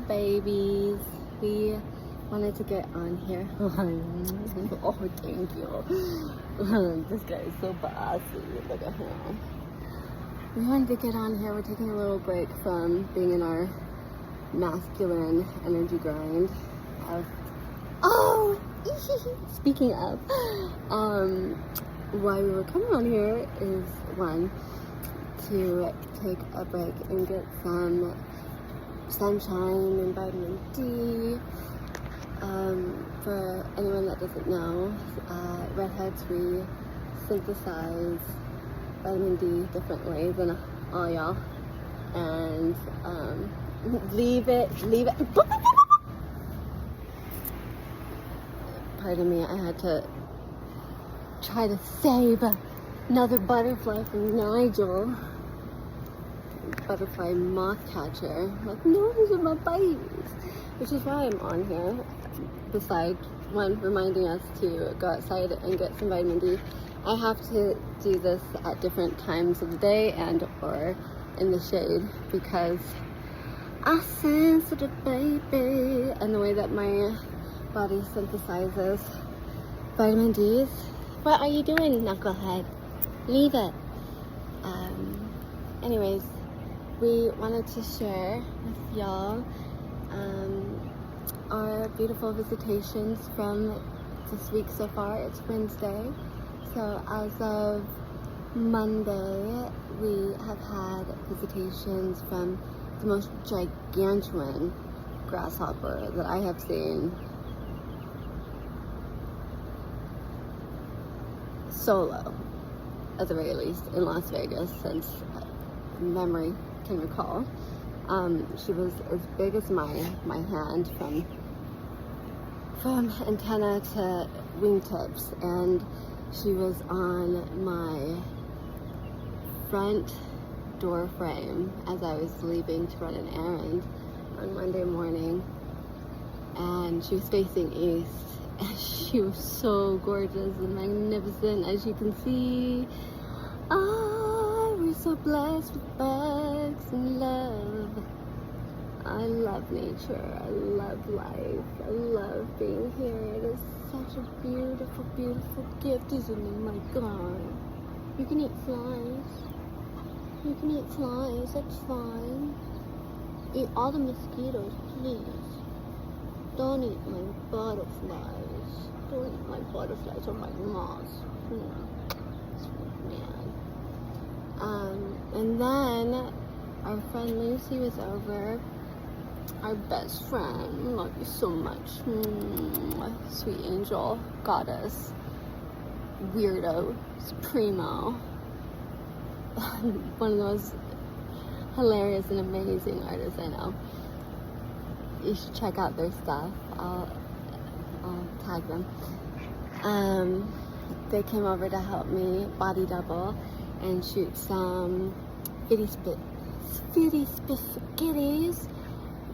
babies. We wanted to get on here. Oh, thank you. This guy is so bossy. Look at him. We wanted to get on here. We're taking a little break from being in our masculine energy grind. Speaking of, why we were coming on here is one, to take a break and get some sunshine and vitamin D. For anyone that doesn't know, redheads, we synthesize vitamin D differently than all y'all. And leave it. Pardon me, I had to try to save another butterfly from Nigel. Butterfly moth catcher. Like, no, these are my babies. Which is why I'm on here. Besides, one, reminding us to go outside and get some vitamin D. I have to do this at different times of the day and or in the shade because I sensitive baby, and the way that my body synthesizes vitamin D's. What are you doing, knucklehead? Leave it. Anyways, we wanted to share with y'all our beautiful visitations from this week so far. It's Wednesday, so as of Monday, we have had visitations from the most gigantuan grasshopper that I have seen solo, at the very least, in Las Vegas since memory can recall. She was as big as my hand from antenna to wingtips, and she was on my front door frame as I was leaving to run an errand on Monday morning, and she was facing east, and she was so gorgeous and magnificent, as you can see. We're so blessed with bugs and love. I love nature, I love life, I love being here. It is such a beautiful, beautiful gift, isn't it? My God. You can eat flies. You can eat flies, that's fine. Eat all the mosquitoes, please. Don't eat my butterflies. Don't eat my butterflies or my moths. Sweet man. And then our friend Lucy was over. Our best friend. Love you so much. Sweet angel, goddess, weirdo, supremo. One of the most hilarious and amazing artists I know. You should check out their stuff. I'll tag them. They came over to help me body double and shoot some fitty spaghettis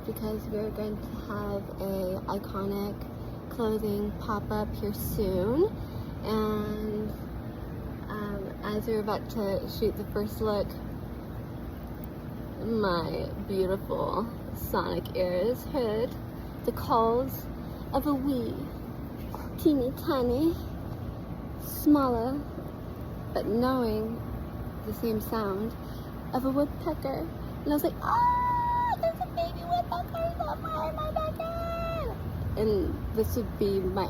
because we're going to have a iconic clothing pop-up here soon. And as we were about to shoot the first look, my beautiful sonic ears heard the calls of a wee, teeny tiny, smaller, but knowing the same sound of a woodpecker. And I was like, there's a baby woodpecker somewhere in my backyard. And this would be my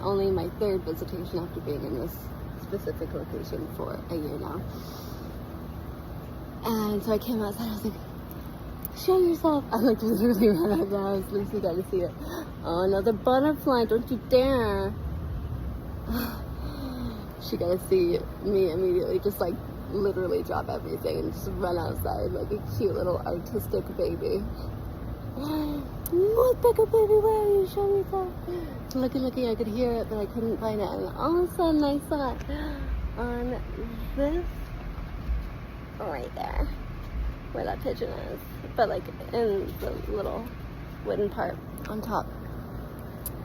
third visitation after being in this specific location for a year now. And so I came outside, I was like, show yourself. I like literally ran out of the house. Lucy got to see it. Oh, another butterfly, don't you dare. She got to see me immediately, just like literally drop everything and just run outside like a cute little artistic baby. Woodpecker baby, where are you? Show me that. Looking, I could hear it, but I couldn't find it. And all of a sudden I saw it on this right there, where that pigeon is, but like in the little wooden part on top.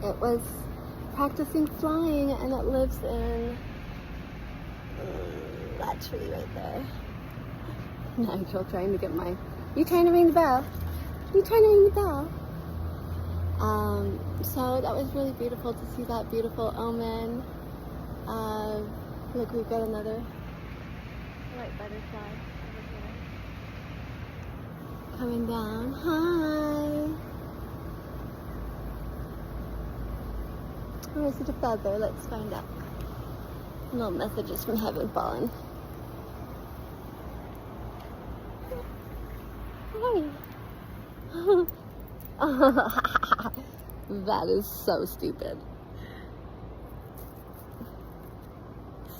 It was practicing flying, and it lives in that tree right there. Nigel trying to get my... You trying to ring the bell? You trying to ring the bell? So that was really beautiful to see that beautiful omen. Look, we've got another white butterfly over here coming down. Hi. Or is it a feather? Let's find out. Little messages from heaven falling. Hi. That is so stupid.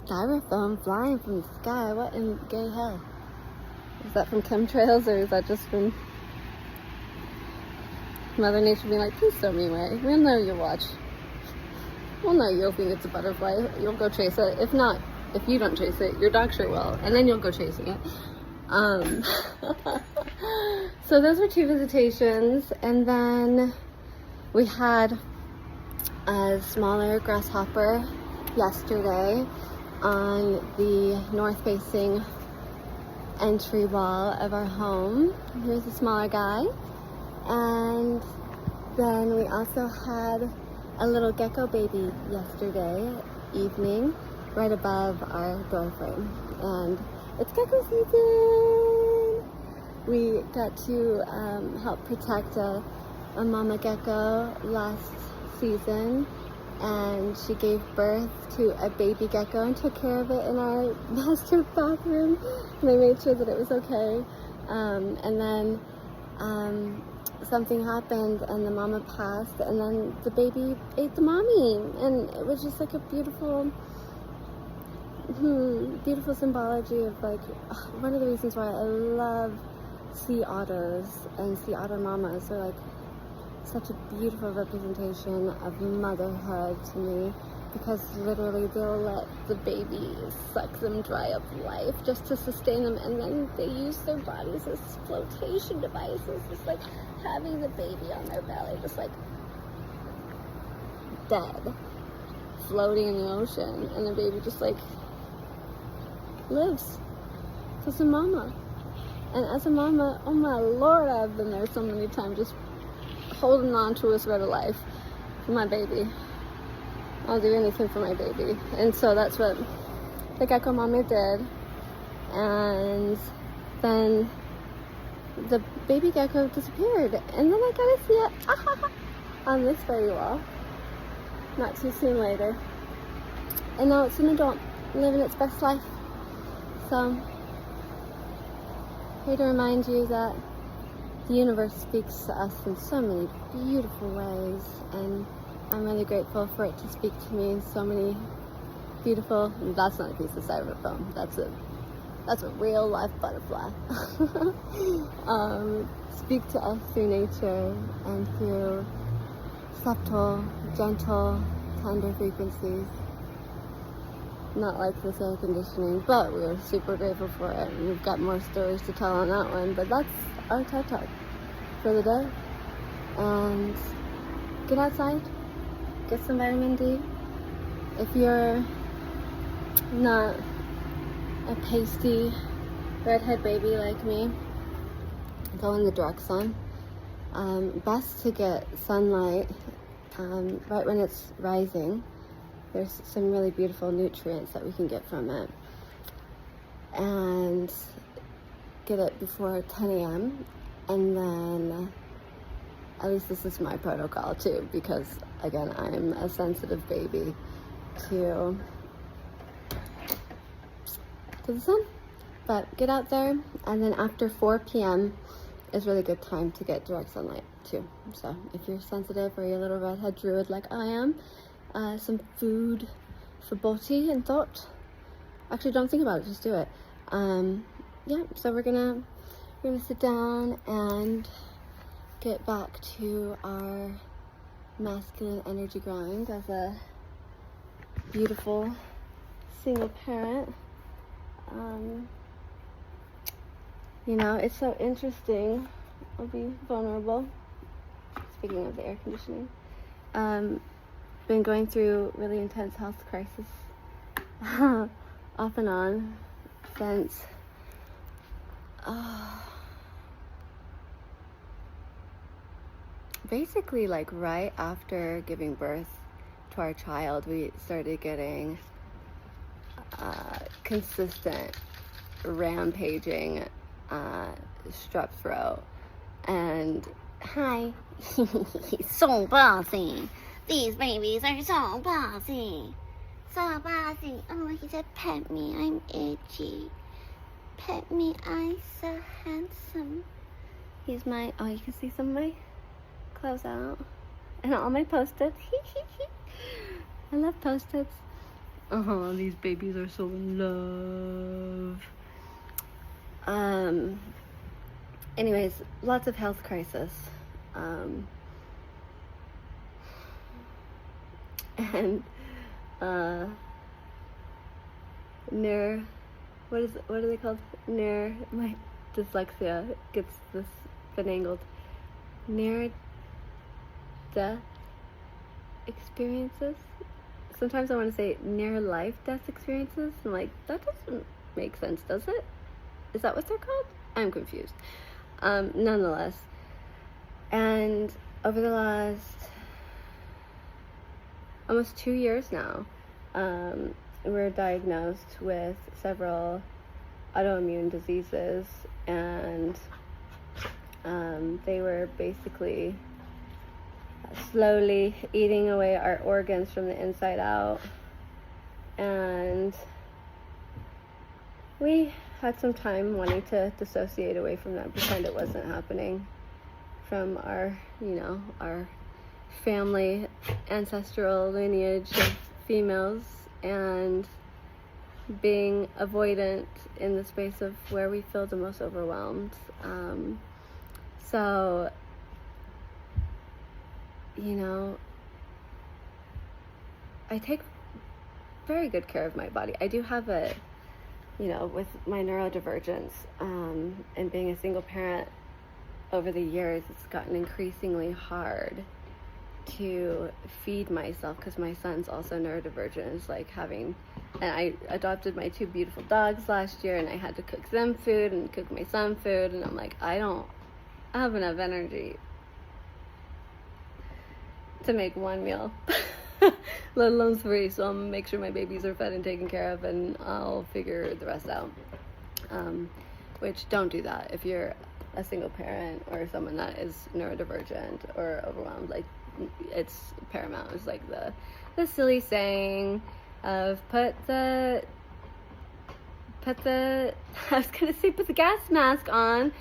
Styrofoam flying from the sky. What in gay hell? Is that from chemtrails, or is that just from Mother Nature being like, please throw me away. We'll know your watch. We'll know you'll think it's a butterfly. You'll go chase it. If not, if you don't chase it, your dog sure will. And then you'll go chasing it. So those were 2 visitations. And then we had a smaller grasshopper yesterday on the north-facing entry wall of our home. Here's a smaller guy. And then we also had a little gecko baby yesterday evening right above our door frame. And it's gecko season! We got to help protect a mama gecko last season, and she gave birth to a baby gecko and took care of it in our master bathroom. And they made sure that it was okay. And then something happened and the mama passed, and then the baby ate the mommy, and it was just like a beautiful symbology of like one of the reasons why I love sea otters and sea otter mamas. They're like such a beautiful representation of motherhood to me, because literally they'll let the baby suck them dry of life just to sustain them, and then they use their bodies as flotation devices, just like having the baby on their belly, just like dead, floating in the ocean, and the baby just like lives. Because a mama. And as a mama, oh my lord, I've been there so many times just holding on to a thread of life for my baby. I'll do anything for my baby. And so that's what the gecko mommy did. And then the baby gecko disappeared. And then I got to see it on this very wall not too soon later. And now it's an adult living its best life. So, here to remind you that the universe speaks to us in so many beautiful ways, and I'm really grateful for it to speak to me in so many beautiful, that's not a piece of styrofoam, that's a real life butterfly. Speak to us through nature and through subtle, gentle, tender frequencies. Not like this air conditioning, but we're super grateful for it. And we've got more stories to tell on that one, but that's our TED Talk for the day. And get outside, get some vitamin D. If you're not a pasty redhead baby like me, go in the direct sun. Best to get sunlight right when it's rising. There's some really beautiful nutrients that we can get from it. And get it before 10 a.m. And then, at least this is my protocol too, because again, I'm a sensitive baby to the sun. But get out there, and then after 4 p.m. is really good time to get direct sunlight too. So if you're sensitive or you're a little redhead druid like I am, some food for body and thought. Actually, don't think about it, just do it. Yeah, so we're gonna sit down and get back to our masculine energy grind as a beautiful single parent. You know, it's so interesting. I'll be vulnerable. Speaking of the air conditioning. Been going through really intense health crisis off and on since basically like right after giving birth to our child, we started getting consistent rampaging strep throat. And hi, he's so bossy. These babies are so bossy. So bossy. Oh, he said, pet me, I'm itchy. Pet me, I'm so handsome. He's my, oh, you can see some of my clothes out. And all my Post-its. I love Post-its. These babies are so in love. Anyways, lots of health crisis. And what are they called? My dyslexia gets this finangled. Near death experiences. Sometimes I want to say near life death experiences. I'm like, that doesn't make sense, does it? Is that what they're called? I'm confused. Nonetheless. And over the last almost 2 years now, we're diagnosed with several autoimmune diseases, and they were basically slowly eating away our organs from the inside out. And we had some time wanting to dissociate away from that, pretend it wasn't happening, from our, our family ancestral lineage of females, and being avoidant in the space of where we feel the most overwhelmed. So, I take very good care of my body. I do have with my neurodivergence, and being a single parent over the years, it's gotten increasingly hard to feed myself, because my son's also neurodivergent. It's like and I adopted my 2 beautiful dogs last year, and I had to cook them food and cook my son food, and I'm like, I don't have enough energy to make one meal, let alone 3. So I'm gonna make sure my babies are fed and taken care of, and I'll figure the rest out. Which, don't do that if you're a single parent or someone that is neurodivergent or overwhelmed. Like, it's paramount. It's like the silly saying of put the I was gonna say put the gas mask on.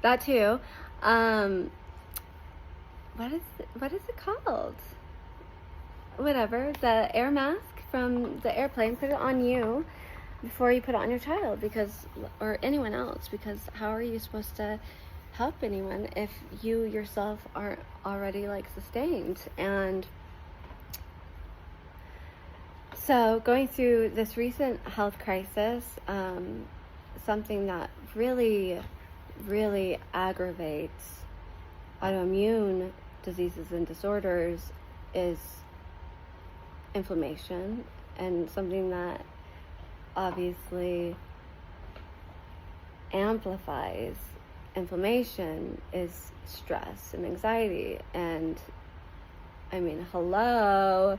That too. What is it called? Whatever, the air mask from the airplane. Put it on you before you put it on your child, or anyone else, because how are you supposed to help anyone if you yourself aren't already sustained? And so, going through this recent health crisis, something that really, really aggravates autoimmune diseases and disorders is inflammation, and something that obviously amplifies inflammation is stress and anxiety. And I mean, hello,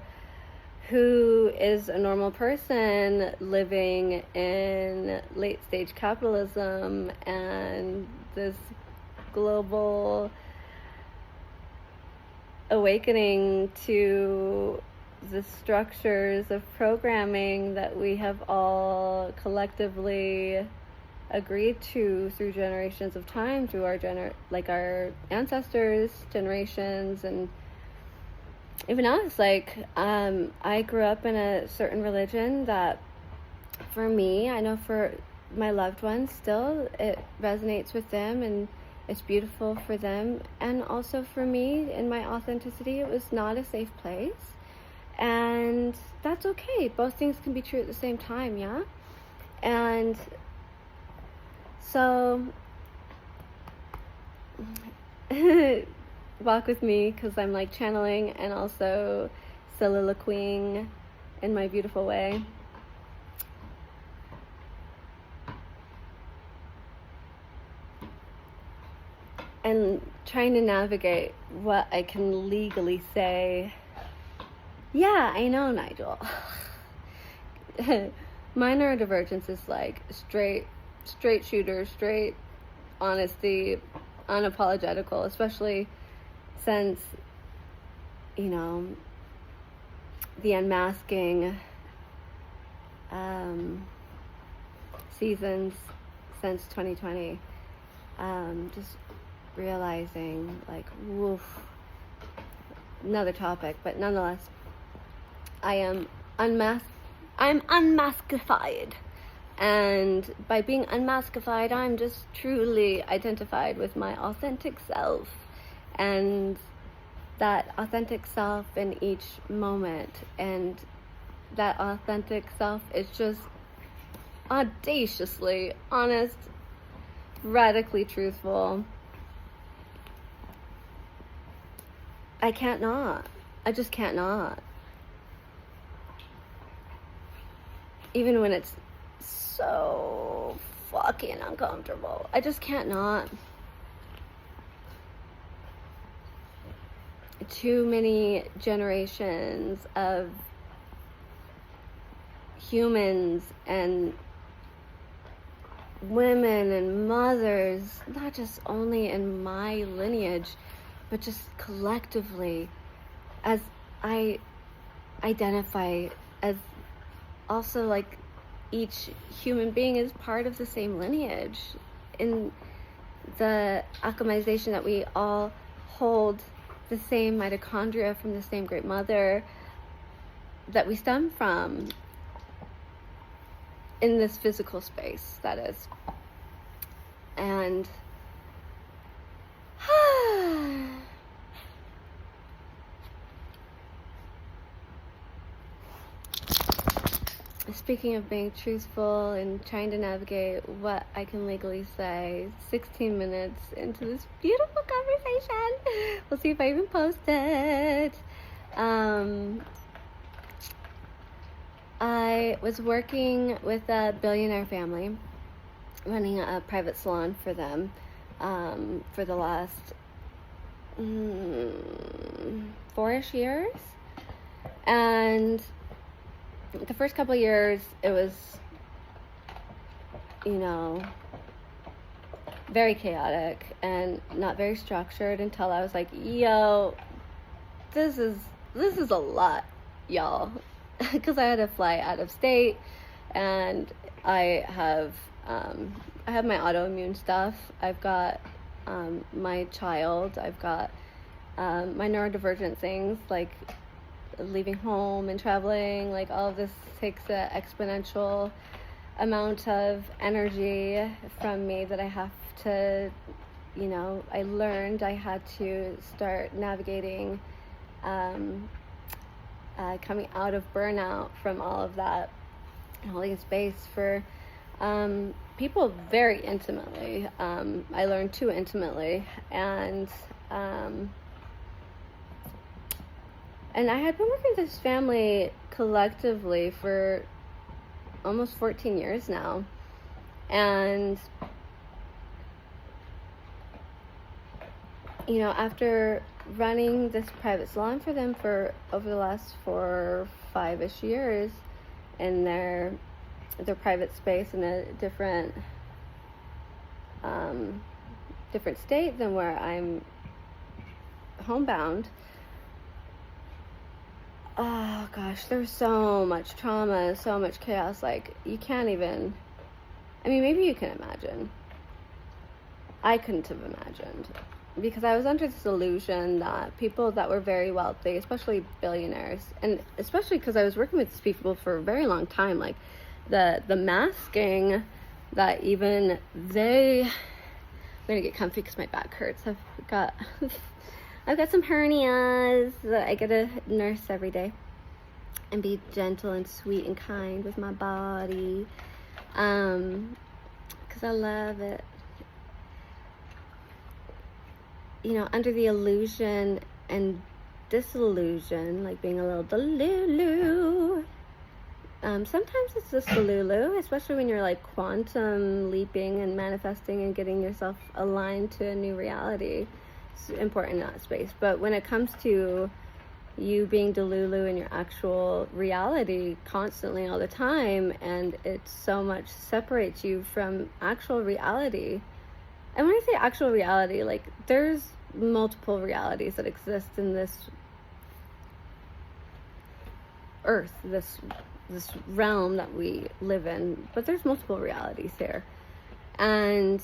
who is a normal person living in late stage capitalism and this global awakening to the structures of programming that we have all collectively agreed to through generations of time, through our our ancestors' generations, and even us. I grew up in a certain religion that, for me, I know for my loved ones still, it resonates with them and it's beautiful for them. And also for me, in my authenticity, it was not a safe place. And that's okay. Both things can be true at the same time, yeah? And so, walk with me, because I'm channeling and also soliloquying in my beautiful way. and trying to navigate what I can legally say. Yeah, I know, Nigel. My neurodivergence is like straight shooter, straight honesty, unapologetical, especially since, you know, the unmasking seasons since 2020. Just realizing, like, woof, another topic, but nonetheless, I'm unmaskified. And by being unmaskified, I'm just truly identified with my authentic self. And that authentic self in each moment. And that authentic self is just audaciously honest, radically truthful. I can't not. I just can't not. Even when it's so fucking uncomfortable. I just can't not. Too many generations of humans and women and mothers, not just only in my lineage, but just collectively, as I identify as also like each human being is part of the same lineage, in the alchemization that we all hold the same mitochondria from the same great mother that we stem from in this physical space, that is. And speaking of being truthful and trying to navigate what I can legally say, 16 minutes into this beautiful conversation. We'll see if I even post it. I was working with a billionaire family, running a private salon for them for the last 4-ish years. And the first couple of years, it was, you know, very chaotic and not very structured until I was like, yo, this is a lot, y'all. Because I had to fly out of state, and I have my autoimmune stuff. I've got my child. I've got my neurodivergent things, like leaving home and traveling. Like, all of this takes an exponential amount of energy from me that I have to, you know, I learned I had to start navigating coming out of burnout from all of that, holding space for people very intimately. I learned too intimately, and I had been working with this family collectively for almost 14 years now, and you know, after running this private salon for them for over the last 4 or 5-ish years in their private space in a different state than where I'm homebound. Oh gosh, there's so much trauma, so much chaos, like you can't even, I mean, maybe you can imagine. I couldn't have imagined, because I was under this illusion that people that were very wealthy, especially billionaires, and especially because I was working with these people for a very long time, like the masking that even they, I'm gonna get comfy because my back hurts. I've got some hernias that I gotta nurse every day and be gentle and sweet and kind with my body, because I love it. You know, under the illusion and disillusion, like being a little delulu, Sometimes it's just Delulu, especially when you're like quantum leaping and manifesting and getting yourself aligned to a new reality. It's important in that space. But when it comes to you being Delulu in your actual reality constantly all the time, and it so much separates you from actual reality. And when I say actual reality, like there's multiple realities that exist in this earth, this realm that we live in, but there's multiple realities here. And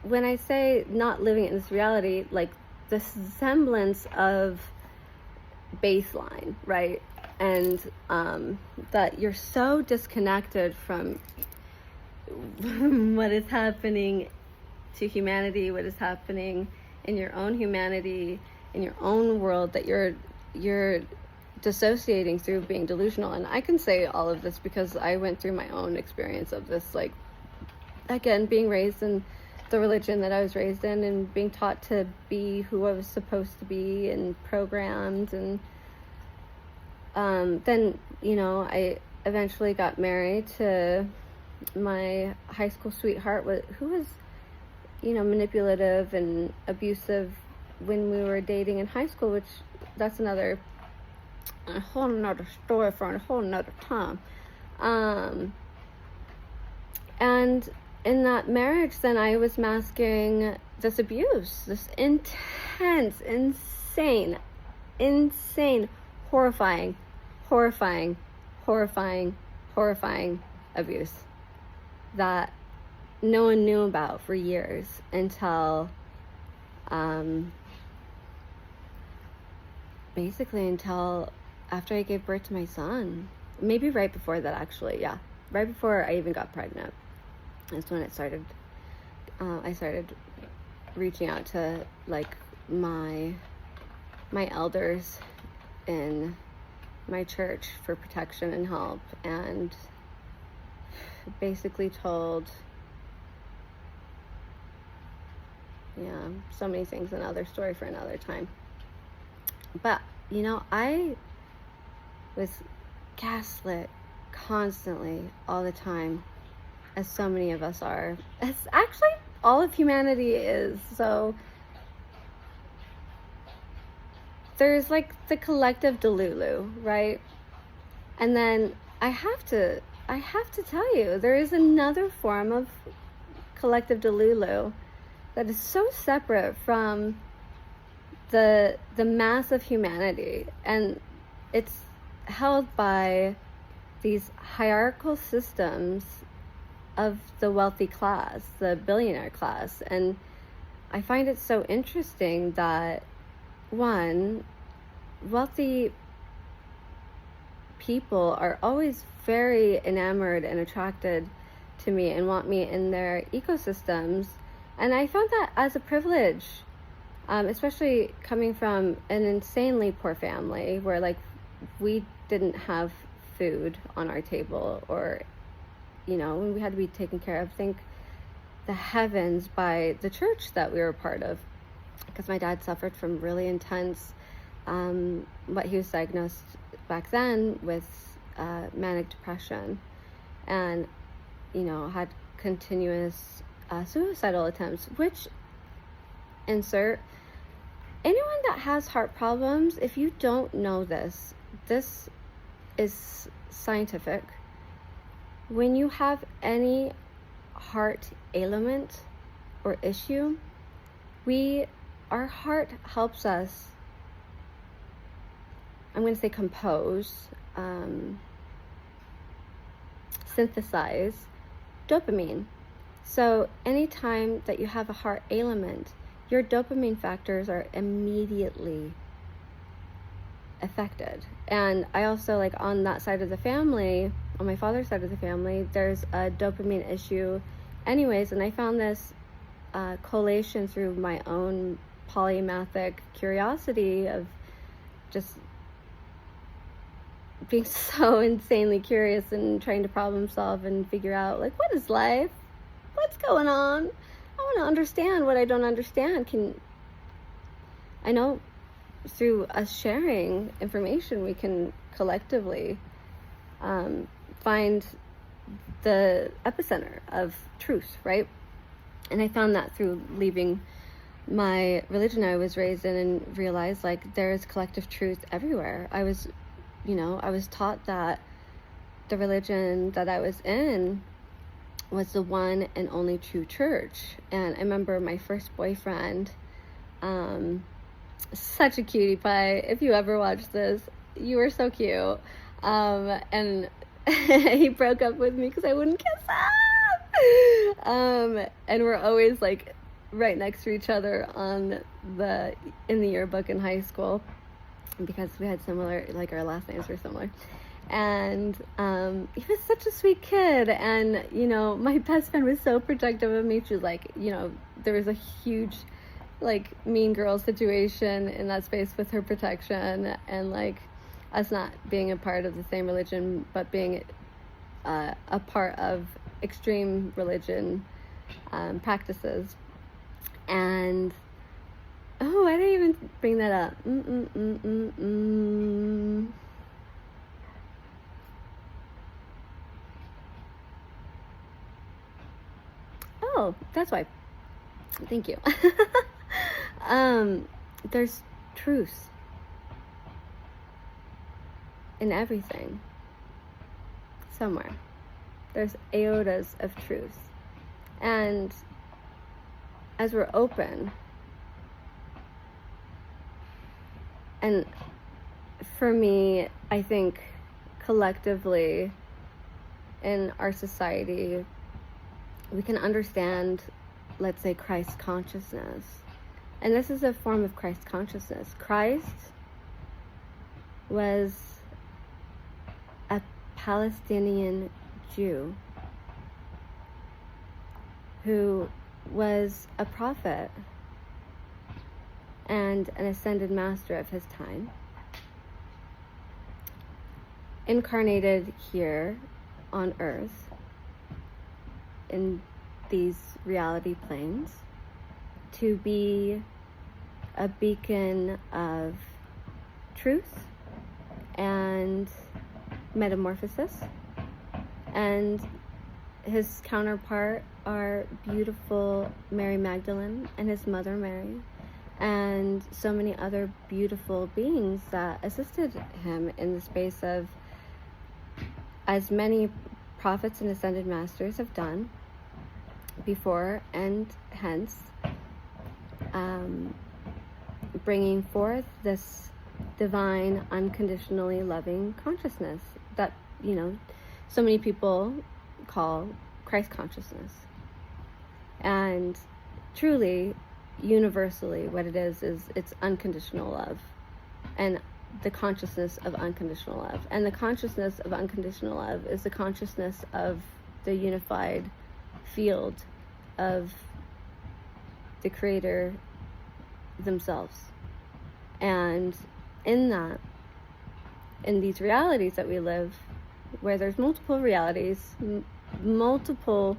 when I say not living in this reality, like the semblance of baseline, right? And that you're so disconnected from what is happening to humanity, what is happening in your own humanity, in your own world, that you're dissociating through being delusional. And I can say all of this because I went through my own experience of this, like, again, being raised in the religion that I was raised in and being taught to be who I was supposed to be and programmed. And then, you know, I eventually got married to my high school sweetheart, who was, you know, manipulative and abusive when we were dating in high school, which that's a whole nother story for a whole nother time. And in that marriage, then I was masking this abuse, this intense, insane, horrifying abuse that no one knew about for years until basically until after I gave birth to my son. Maybe right before that, actually. Yeah, right before I even got pregnant. That's when it started. I started reaching out to like my elders in my church for protection and help, and basically told, yeah, so many things. Another story for another time. But you know, I was gaslit constantly all the time, as so many of us are, as actually all of humanity is. So there's like the collective Delulu, right? And then I have to tell you, there is another form of collective Delulu that is so separate from the mass of humanity, and it's held by these hierarchical systems of the wealthy class, the billionaire class. And I find it so interesting that, one, wealthy people are always very enamored and attracted to me and want me in their ecosystems. And I found that as a privilege, especially coming from an insanely poor family where like we didn't have food on our table, or, you know, we had to be taken care of. Thank the heavens by the church that we were a part of, because my dad suffered from really intense, what he was diagnosed back then with manic depression, and, you know, had continuous suicidal attempts, which, insert, anyone that has heart problems, if you don't know this is scientific. When you have any heart ailment or issue, our heart helps us, I'm going to say compose, synthesize dopamine. So anytime that you have a heart ailment, your dopamine factors are immediately affected. And I also, like, on that side of the family, on my father's side of the family, there's a dopamine issue anyways. And I found this collation through my own polymathic curiosity of just being so insanely curious and trying to problem solve and figure out, like, what is life? What's going on? I want to understand what I don't understand. I know through us sharing information, we can collectively find the epicenter of truth, right? And I found that through leaving my religion I was raised in, and realized like there is collective truth everywhere. I was taught that the religion that I was in was the one and only true church. And I remember my first boyfriend, such a cutie pie. If you ever watch this, you were so cute. And he broke up with me because I wouldn't kiss him. And we're always like right next to each other in the yearbook in high school, because we had similar, like our last names were similar. And he was such a sweet kid, and my best friend was so protective of me. She was like, there was a huge like mean girl situation in that space with her protection, and like us not being a part of the same religion, but being a part of extreme religion practices. And I didn't even bring that up. Oh, that's why. Thank you. There's truth in everything. Somewhere. There's iotas of truth. And as we're open, and for me, I think collectively in our society, we can understand, let's say, Christ consciousness. And this is a form of Christ consciousness. Christ was a Palestinian Jew who was a prophet and an ascended master of his time, incarnated here on earth in these reality planes to be a beacon of truth and metamorphosis. And his counterpart are beautiful Mary Magdalene and his mother Mary, and so many other beautiful beings that assisted him in the space of, as many prophets and ascended masters have done before and hence, bringing forth this divine, unconditionally loving consciousness that, so many people call Christ consciousness. And truly, universally, what it is it's unconditional love, and the consciousness of unconditional love. And the consciousness of unconditional love is the consciousness of the unified field of the Creator themselves. And in that, in these realities that we live, where there's multiple realities, multiple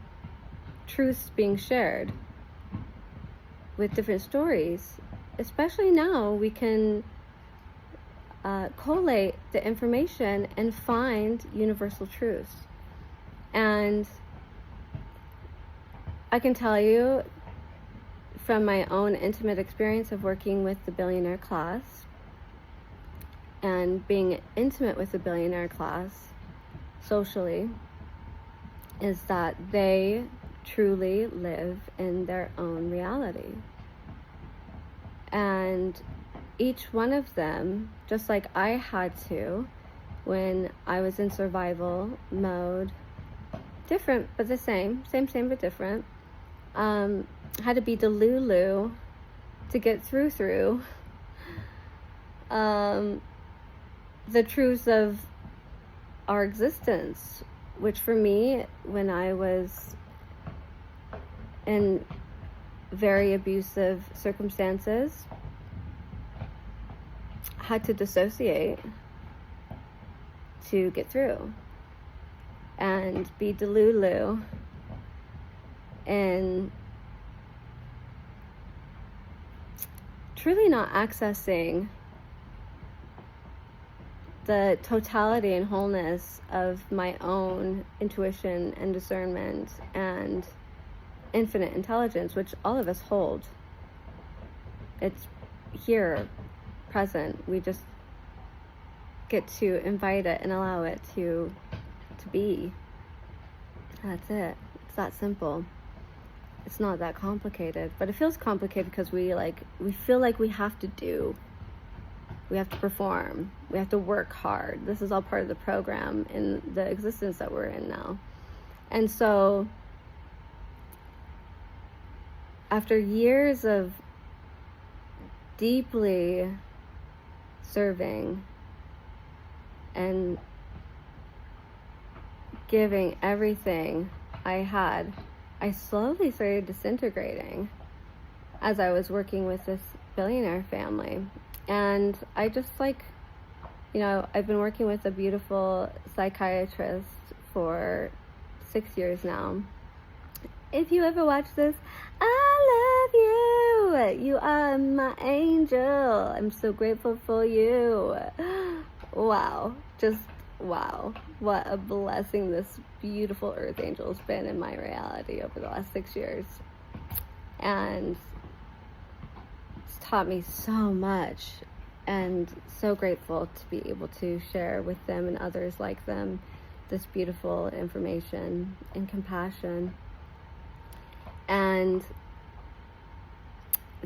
truths being shared with different stories, especially now, we can collate the information and find universal truths. And I can tell you from my own intimate experience of working with the billionaire class and being intimate with the billionaire class socially, is that they truly live in their own reality. And each one of them, just like I had to when I was in survival mode, different but the same but different, had to be Delulu to get through the truths of our existence, which for me, when I was in very abusive circumstances, had to dissociate to get through and be Delulu and truly not accessing the totality and wholeness of my own intuition and discernment and infinite intelligence, which all of us hold. It's here, present. We just get to invite it and allow it to be. That's it. It's that simple. It's not that complicated, but it feels complicated because we feel like we have to do. We have to perform. We have to work hard. This is all part of the program in the existence that we're in now. And so, after years of deeply serving and giving everything I had, I slowly started disintegrating as I was working with this billionaire family. And I just I've been working with a beautiful psychiatrist for 6 years now. If you ever watch this, I love you. You are my angel. I'm so grateful for you. Wow. Just wow. What a blessing this beautiful earth angel has been in my reality over the last 6 years. And it's taught me so much, and so grateful to be able to share with them and others like them this beautiful information and compassion. And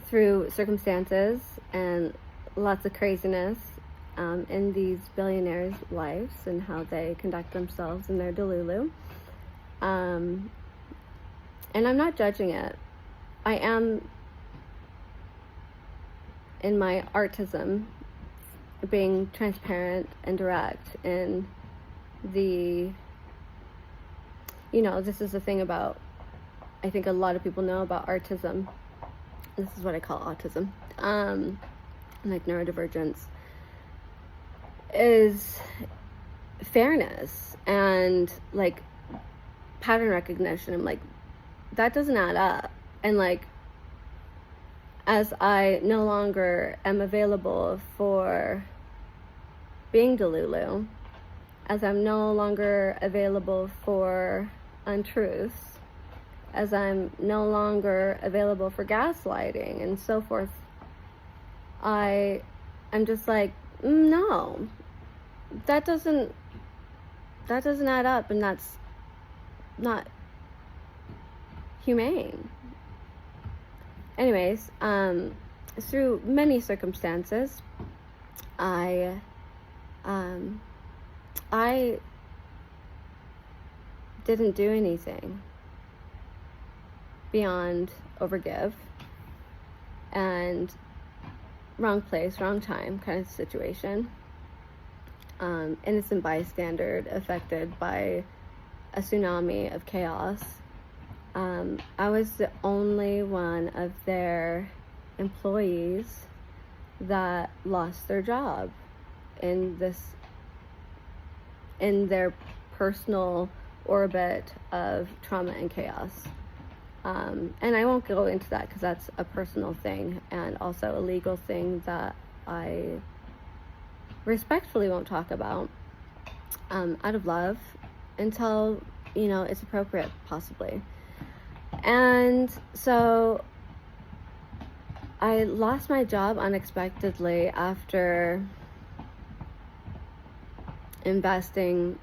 through circumstances and lots of craziness in these billionaires' lives and how they conduct themselves in their delulu. And I'm not judging it. I am, in my artism, being transparent and direct in the, this is the thing about, I think a lot of people know about artism. This is what I call autism, like neurodivergence, is fairness and like pattern recognition. I'm like, that doesn't add up. And like, as I no longer am available for being delulu, as I'm no longer available for untruths, as I'm no longer available for gaslighting and so forth, I'm just like, no, that doesn't add up, and that's not humane. Anyways, through many circumstances, I didn't do anything beyond overgive and wrong place, wrong time kind of situation. Innocent bystander affected by a tsunami of chaos. I was the only one of their employees that lost their job in their personal orbit of trauma and chaos. And I won't go into that because that's a personal thing and also a legal thing that I respectfully won't talk about out of love until, it's appropriate, possibly. And so I lost my job unexpectedly after investing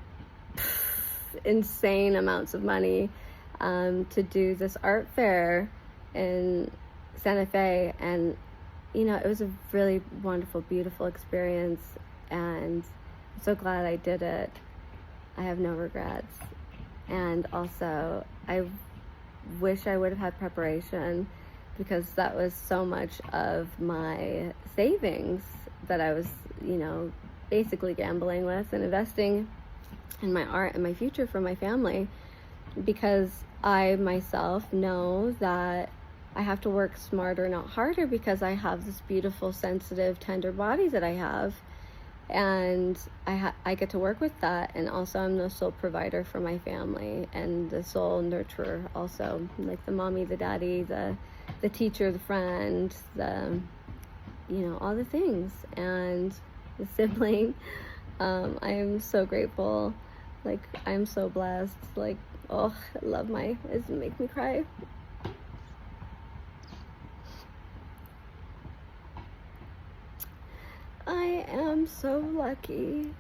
insane amounts of money to do this art fair in Santa Fe. And, it was a really wonderful, beautiful experience. And I'm so glad I did it. I have no regrets. And also, I wish I would have had preparation, because that was so much of my savings that I was, basically gambling with and investing in my art and my future for my family, because I myself know that I have to work smarter, not harder, because I have this beautiful, sensitive, tender body that I have, and I get to work with that. And also, I'm the sole provider for my family and the sole nurturer also, like the mommy, the daddy, the teacher, the friend, all the things, and the sibling. I am so grateful. Like, I'm so blessed. Like, oh, I love it make me cry. I am so lucky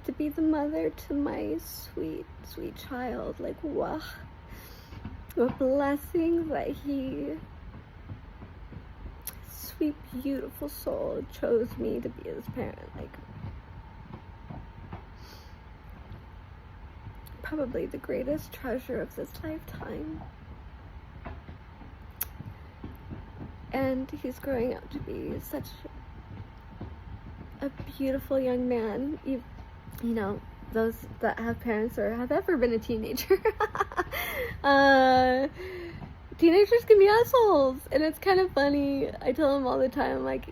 to be the mother to my sweet, sweet child. Like, wow. What blessing that he, sweet, beautiful soul, chose me to be his parent. Like, probably the greatest treasure of this lifetime. And he's growing up to be such a beautiful young man. You know, those that have parents or have ever been a teenager. Teenagers can be assholes, and it's kind of funny. I tell them all the time, like,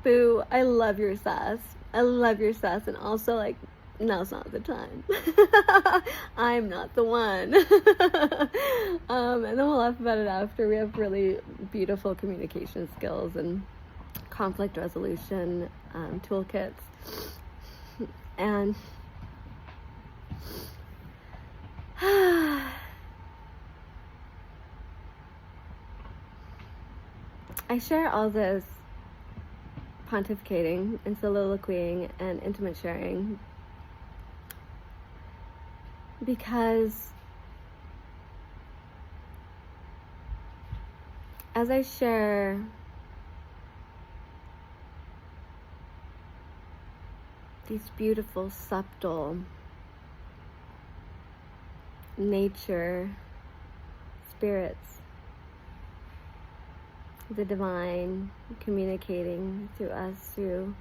boo, I love your sass. I love your sass, and also, like, now's not the time. I'm not the one. And then we'll laugh about it after. We have really beautiful communication skills and conflict resolution toolkits. And I share all this pontificating and soliloquying and intimate sharing because as I share these beautiful, subtle nature spirits, the divine communicating through us through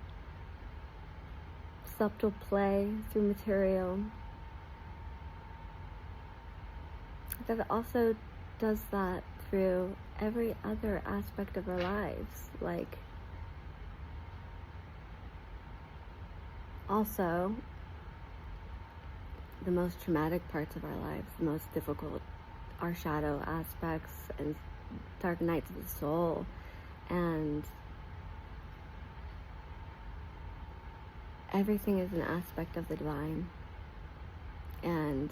subtle play, through material, that it also does that through every other aspect of our lives. Like, also the most traumatic parts of our lives, the most difficult, our shadow aspects and dark nights of the soul. And everything is an aspect of the divine. And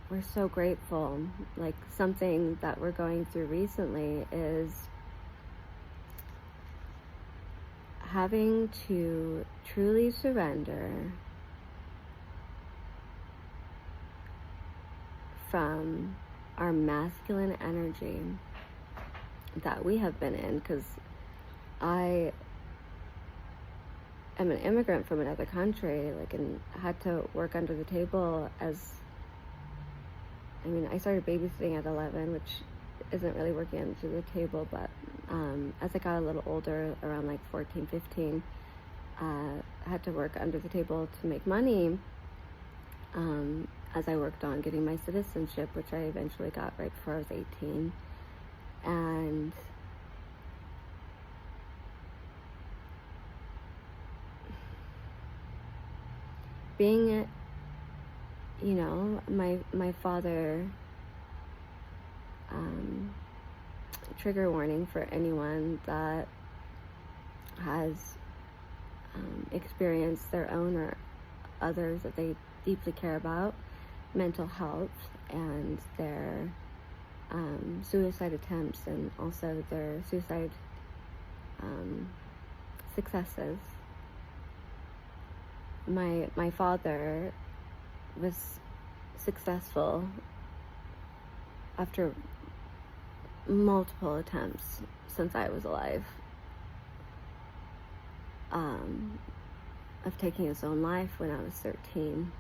we're so grateful. Like, something that we're going through recently is having to truly surrender from our masculine energy that we have been in, because I am an immigrant from another country, like, and had to work under the table I started babysitting at 11, which isn't really working under the table, but as I got a little older, around like 14, 15, I had to work under the table to make money as I worked on getting my citizenship, which I eventually got right before I was 18. And being, my father, trigger warning for anyone that has experienced their own or others that they deeply care about mental health and their suicide attempts and also their suicide successes. My father was successful after multiple attempts since I was alive of taking his own life when I was 13,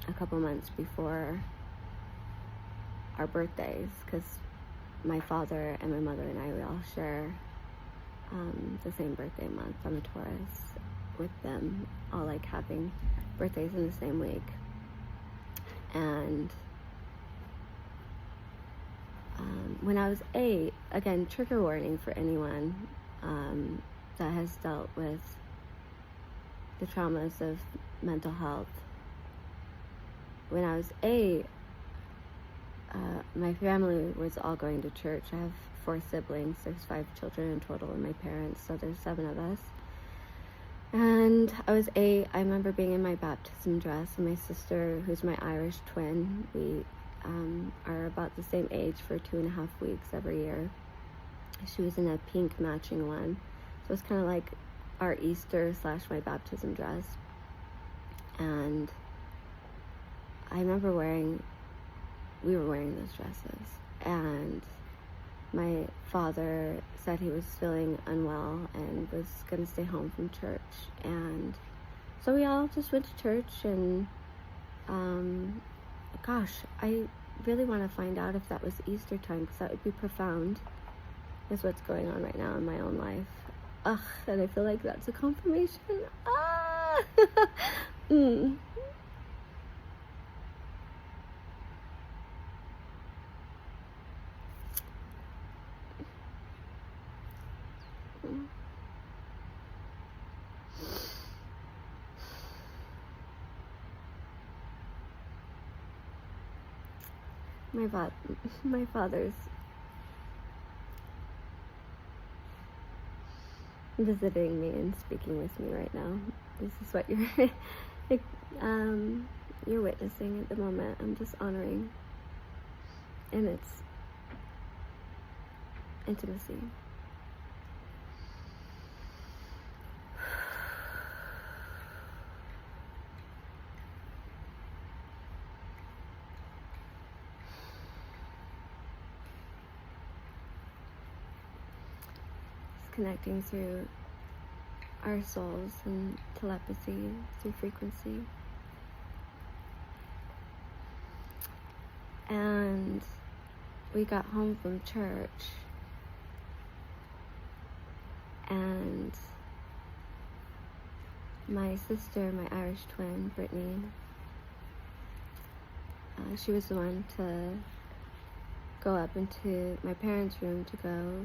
a couple months before our birthdays, because my father and my mother and I, we all share the same birthday month. I'm a Taurus with them, all like having birthdays in the same week. And when I was 8, again, trigger warning for anyone that has dealt with the traumas of mental health. When I was 8, my family was all going to church. I have 4 siblings. There's 5 children in total, and my parents, so there's 7 of us. And I was 8. I remember being in my baptism dress, and my sister, who's my Irish twin, we are about the same age for 2.5 weeks every year. She was in a pink matching one, so it's kind of like our Easter / my baptism dress. And I remember we were wearing those dresses, and my father said he was feeling unwell and was going to stay home from church. And so we all just went to church, and gosh, I really want to find out if that was Easter time, because that would be profound, is what's going on right now in my own life. Ugh, and I feel like that's a confirmation. Ah! My father's visiting me and speaking with me right now. This is what you're witnessing at the moment. I'm just honoring, and it's intimacy. Connecting through our souls and telepathy, through frequency. And we got home from church, and my sister, my Irish twin, Brittany, she was the one to go up into my parents' room to go.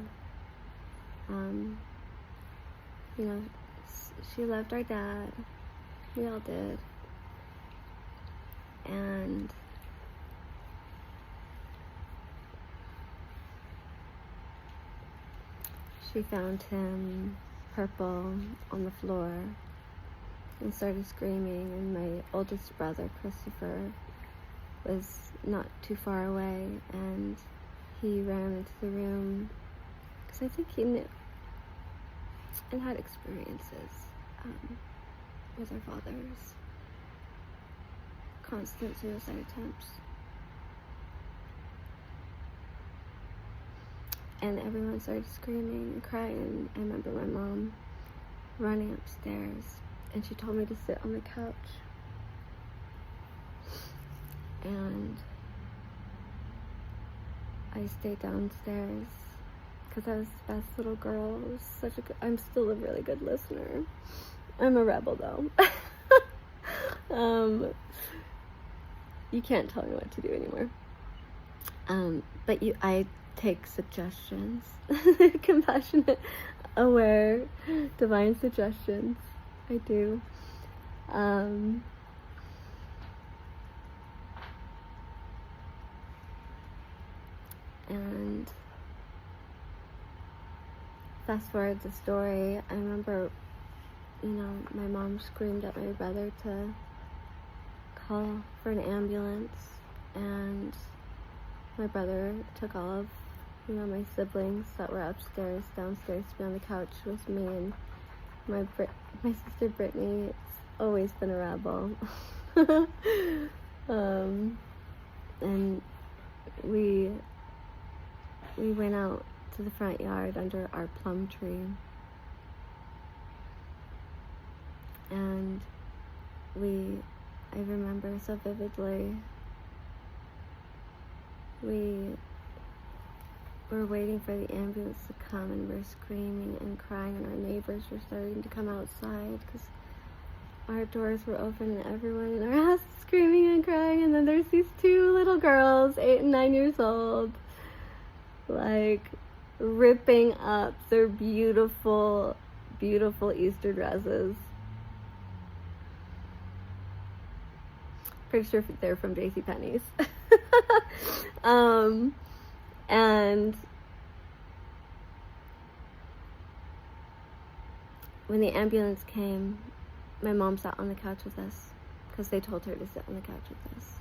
She loved our dad. We all did. And she found him purple on the floor and started screaming, and my oldest brother, Christopher, was not too far away, and he ran into the room because I think he knew and had experiences with our father's constant suicide attempts. And everyone started screaming and crying. I remember my mom running upstairs, and she told me to sit on the couch. And I stayed downstairs because I was the best little girl. It was I'm still a really good listener. I'm a rebel though. You can't tell me what to do anymore. But I take suggestions. Compassionate, aware, divine suggestions. I do. And fast forward the story, I remember, my mom screamed at my brother to call for an ambulance, and my brother took all of, my siblings that were downstairs to be on the couch with me, and my sister Brittany. It's always been a rebel. And we went out to the front yard under our plum tree, and I remember so vividly, we were waiting for the ambulance to come, and we're screaming and crying, and our neighbors were starting to come outside because our doors were open and everyone in our house is screaming and crying. And then there's these 2 little girls, 8 and 9 years old, like ripping up their beautiful, beautiful Easter dresses. Pretty sure they're from JCPenney's. And when the ambulance came, my mom sat on the couch with us because they told her to sit on the couch with us.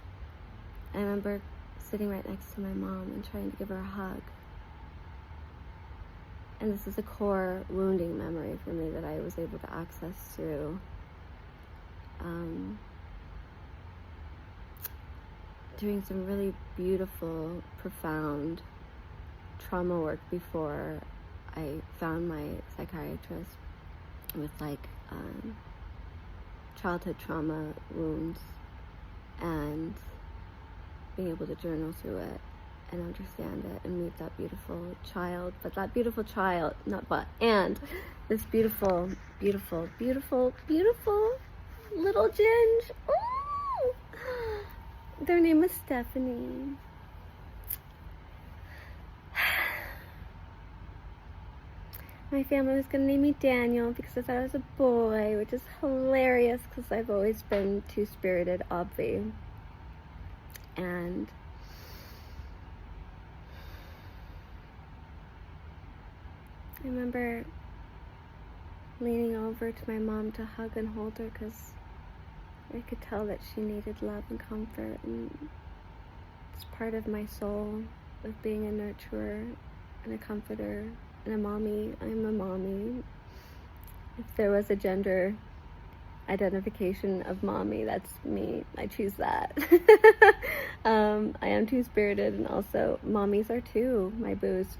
I remember sitting right next to my mom and trying to give her a hug. And this is a core wounding memory for me that I was able to access through doing some really beautiful, profound trauma work before I found my psychiatrist with childhood trauma wounds, and being able to journal through it and understand it and meet that beautiful child. But that beautiful child, and this beautiful, beautiful, beautiful, beautiful little Ginge. Ooh! Their name was Stephanie. My family was going to name me Daniel because I thought I was a boy, which is hilarious because I've always been two-spirited, obvi. And I remember leaning over to my mom to hug and hold her because I could tell that she needed love and comfort, and it's part of my soul of being a nurturer and a comforter and a mommy. I'm a mommy. If there was a gender identification of mommy, that's me. I choose that. I am two-spirited, and also mommies are too, my boos.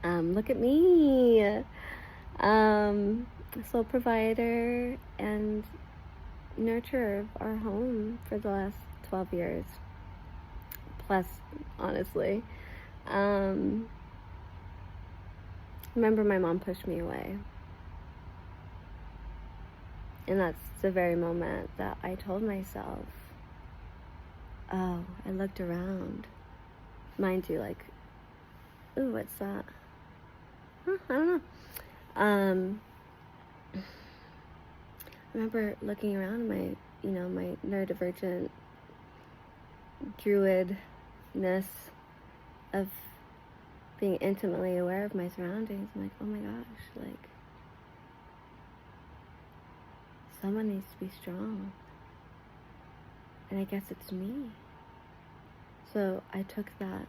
Look at me. Sole provider and nurturer of our home for the last 12 years. Plus, honestly. Remember, my mom pushed me away. And that's the very moment that I told myself, oh, I looked around. Mind you, like, ooh, what's that? Huh, I don't know. I remember looking around my neurodivergent druidness of being intimately aware of my surroundings. I'm like, oh my gosh, like, someone needs to be strong. And I guess it's me. So I took on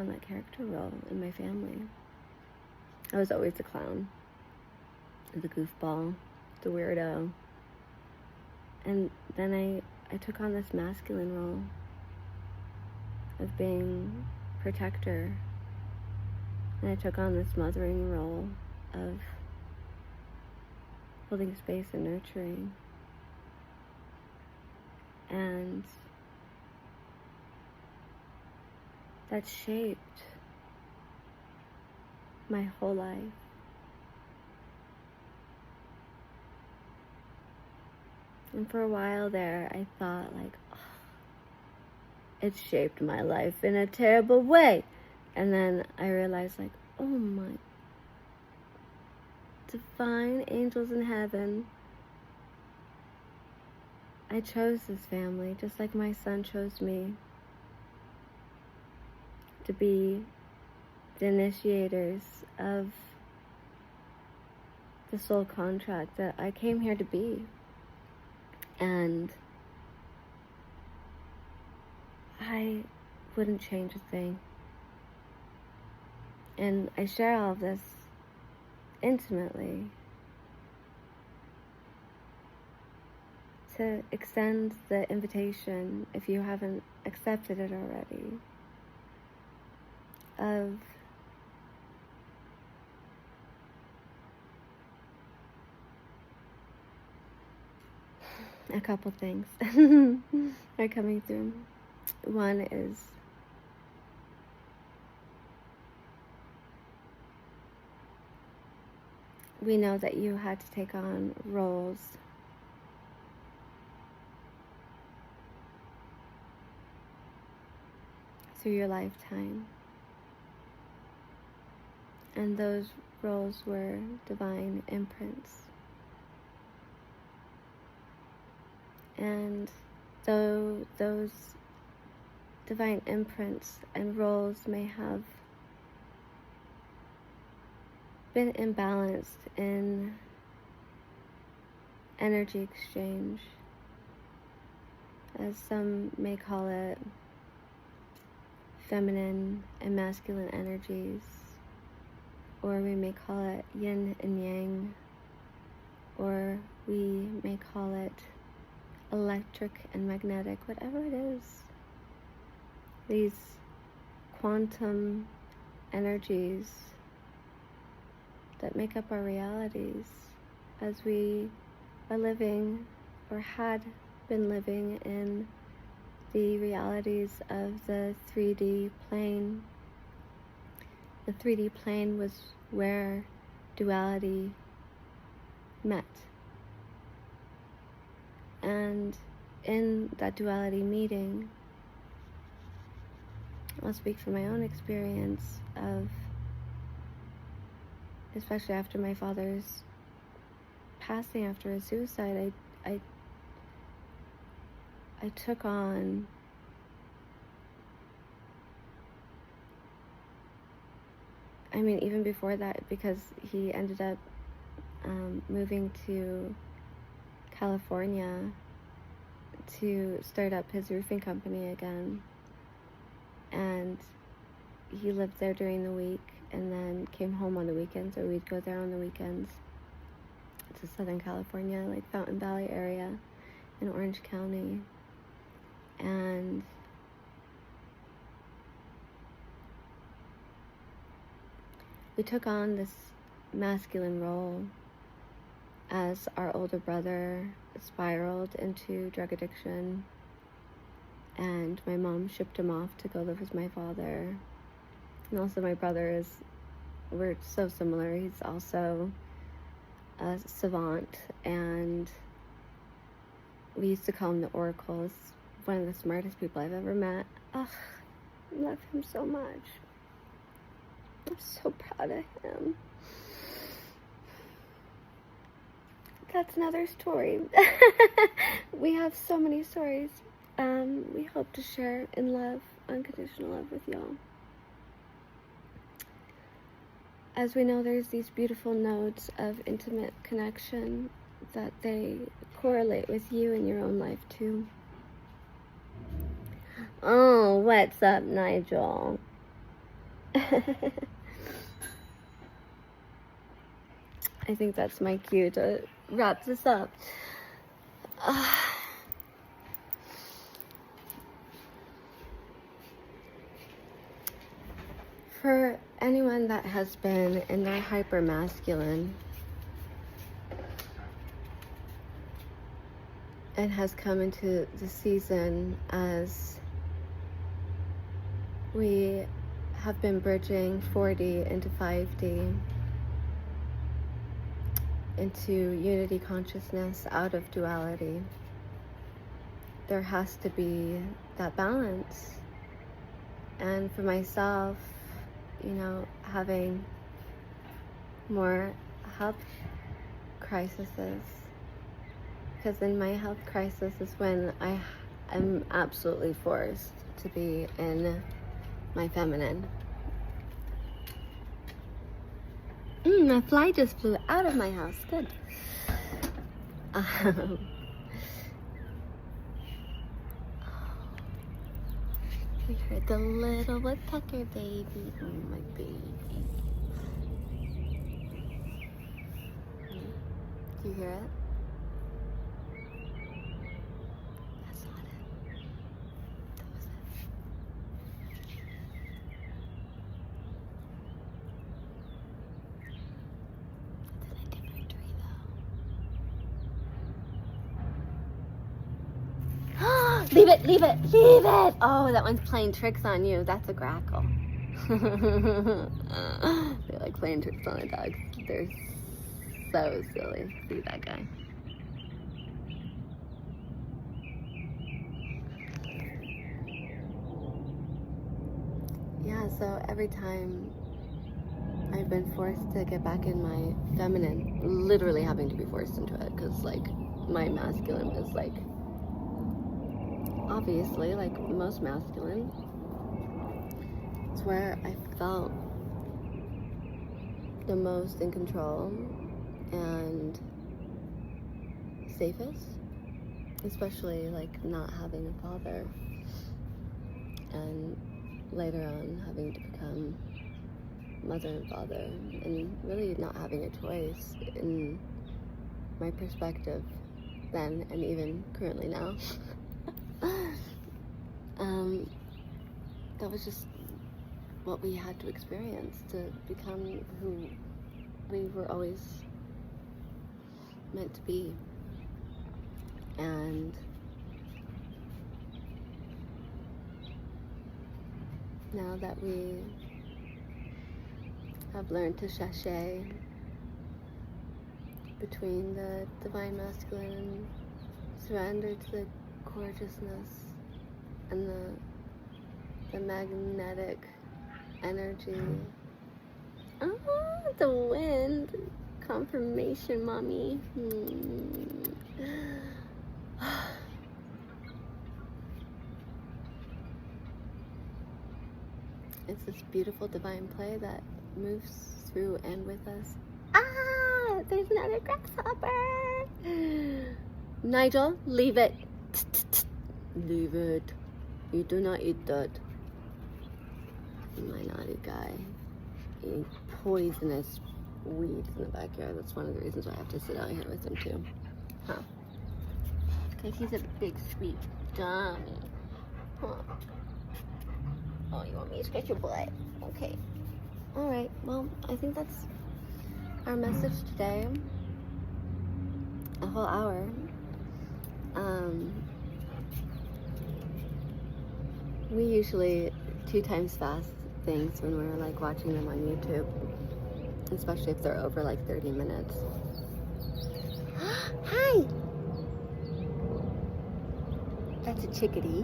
that character role in my family. I was always the clown, the goofball, the weirdo. And then I took on this masculine role of being protector. And I took on this mothering role of holding space and nurturing. And that shaped my whole life. And for a while there, I thought, like, oh, it shaped my life in a terrible way. And then I realized, like, oh my divine angels in heaven, I chose this family just like my son chose me to be the initiators of the soul contract that I came here to be. And I wouldn't change a thing. And I share all of this intimately to extend the invitation, if you haven't accepted it already, of a couple things are coming through. One is we know that you had to take on roles through your lifetime. And those roles were divine imprints. And though those divine imprints and roles may have been imbalanced in energy exchange, as some may call it, feminine and masculine energies, or we may call it yin and yang, or we may call it electric and magnetic, whatever it is. These quantum energies that make up our realities as we are living or had been living in the realities of the 3D plane. The 3D plane was where duality met. And in that duality meeting, I'll speak from my own experience of, especially after my father's passing, after his suicide, I took on even before that, because he ended up moving to California to start up his roofing company again, and he lived there during the week and then came home on the weekends, or we'd go there on the weekends to Southern California, like Fountain Valley area in Orange County. And we took on this masculine role as our older brother spiraled into drug addiction, and my mom shipped him off to go live with my father. And also my brother we're so similar. He's also a savant, and we used to call him the Oracle. He's one of the smartest people I've ever met. Ugh, I love him so much. I'm so proud of him. That's another story. We have so many stories. We hope to share in love, unconditional love with y'all. As we know, there's these beautiful nodes of intimate connection that they correlate with you in your own life too. Oh, what's up, Nigel? I think that's my cue to wrap this up. For anyone that has been in their hyper masculine and has come into the season as we have been bridging 4D into 5D, into unity consciousness out of duality, there has to be that balance. And for myself, having more health crises, because in my health crisis is when I am absolutely forced to be in my feminine. A fly just flew out of my house. Good. We heard the little woodpecker baby. Oh, my baby. Do you hear it? That's not it. That was it. That's in a different tree, though. Leave it, leave it, leave it! Oh, that one's playing tricks on you. That's a grackle. They like playing tricks on the dogs. They're so silly. See that guy. Yeah, so every time I've been forced to get back in my feminine, literally having to be forced into it, because like my masculine was like obviously, like most masculine, it's where I felt the most in control and safest, especially like not having a father and later on having to become mother and father, and really not having a choice in my perspective then and even currently now. That was just what we had to experience to become who we were always meant to be. And now that we have learned to sashay between the divine masculine and surrender to the gorgeousness and the magnetic energy. Oh, the wind. Confirmation, mommy. It's this beautiful divine play that moves through and with us. Ah, there's another grasshopper. Nigel, leave it. Leave it. You do not eat that. My naughty guy. Eating poisonous weeds in the backyard. That's one of the reasons why I have to sit out here with him too. Huh. Because he's a big sweet dummy. Huh. Oh, you want me to scratch your butt? Okay. Alright, well, I think that's our message today. A whole hour. We usually 2 times fast things when we're like watching them on YouTube, especially if they're over like 30 minutes. Hi! That's a chickadee.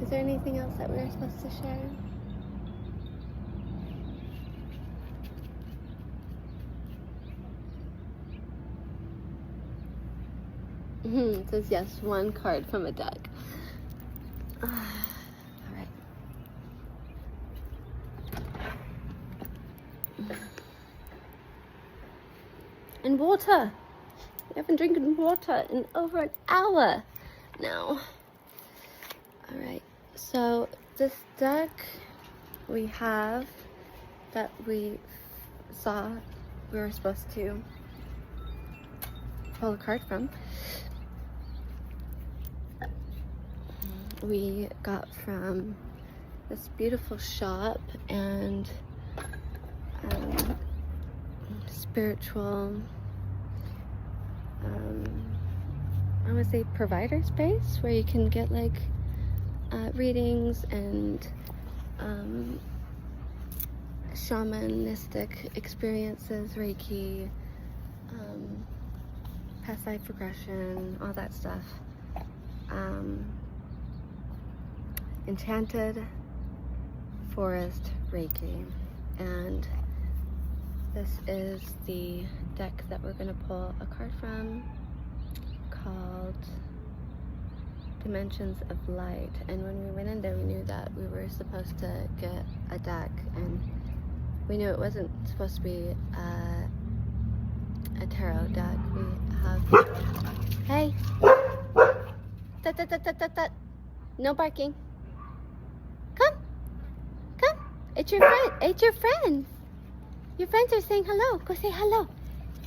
Is there anything else that we're supposed to share? It says yes, 1 card from a deck. Alright. And water. We haven't drinking water in over an hour now. Alright, so this deck we have that we saw we were supposed to pull a card from, we got from this beautiful shop and spiritual, I would say provider space where you can get like readings and shamanistic experiences, Reiki, past life regression, all that stuff. Enchanted Forest Reiki, and this is the deck that we're going to pull a card from called Dimensions of Light. And when we went in there, we knew that we were supposed to get a deck, and we knew it wasn't supposed to be a tarot deck. We have, hey, no barking. Come, it's your friend, it's your friends. Your friends are saying hello. Go say hello.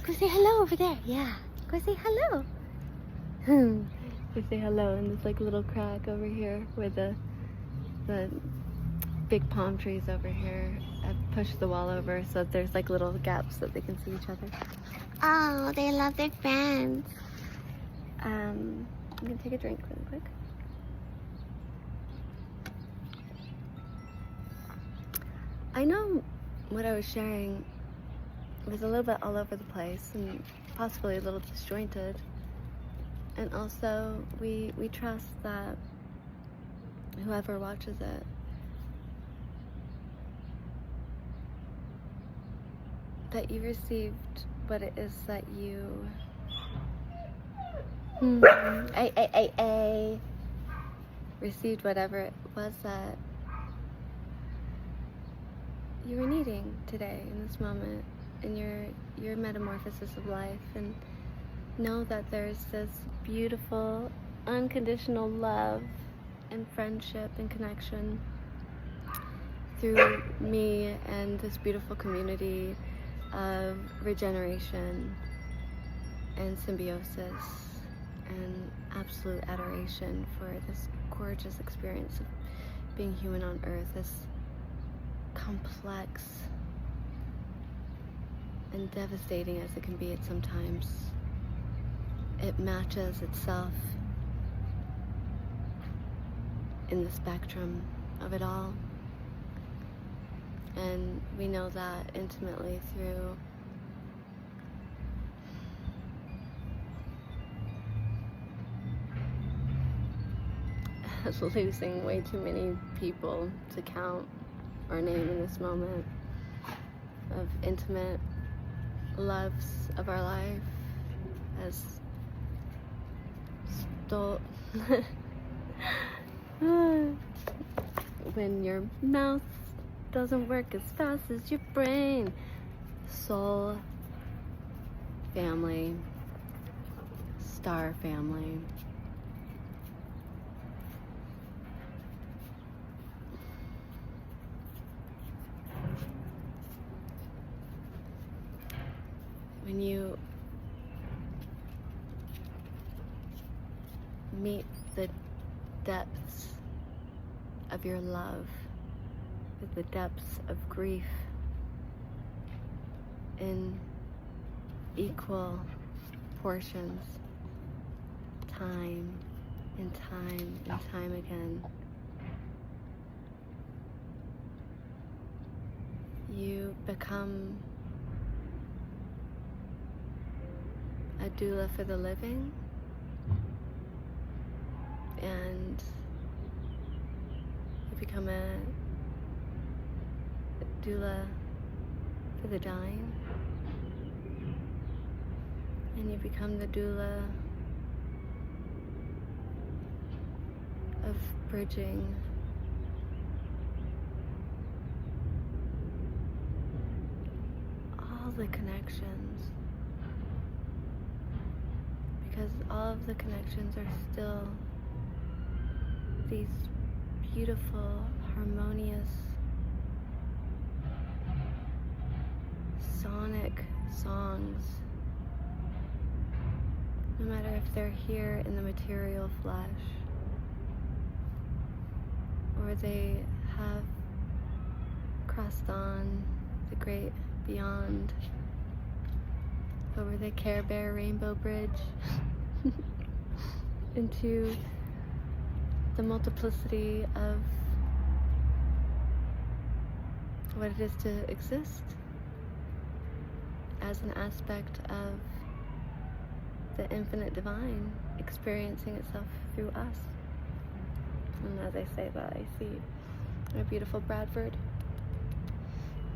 Go say hello over there. Yeah, go say hello. Go say hello in this like little crack over here where the big palm trees over here. I've pushed the wall over so there's like little gaps so they can see each other. Oh, they love their friends. I'm gonna take a drink really quick. I know what I was sharing was a little bit all over the place and possibly a little disjointed. And also, we trust that whoever watches it that you received what it is that you I received whatever it was that you were needing today in this moment in your metamorphosis of life, and know that there's this beautiful unconditional love and friendship and connection through me and this beautiful community of regeneration and symbiosis and absolute adoration for this gorgeous experience of being human on earth, this complex and devastating as it can be at sometimes. It matches itself in the spectrum of it all. And we know that intimately through losing way too many people to count or name in this moment of intimate loves of our life as when your mouth doesn't work as fast as your brain. Soul family, star family. When you meet the depths of your love with the depths of grief in equal portions, time and time and time again, you become a doula for the living, and you become a doula for the dying, and you become the doula of bridging all the connections, because all of the connections are still these beautiful, harmonious, sonic songs, no matter if they're here in the material flesh or they have crossed on the great beyond over the Care Bear Rainbow Bridge into the multiplicity of what it is to exist as an aspect of the infinite divine experiencing itself through us. And as I say that, I see our beautiful Bradford,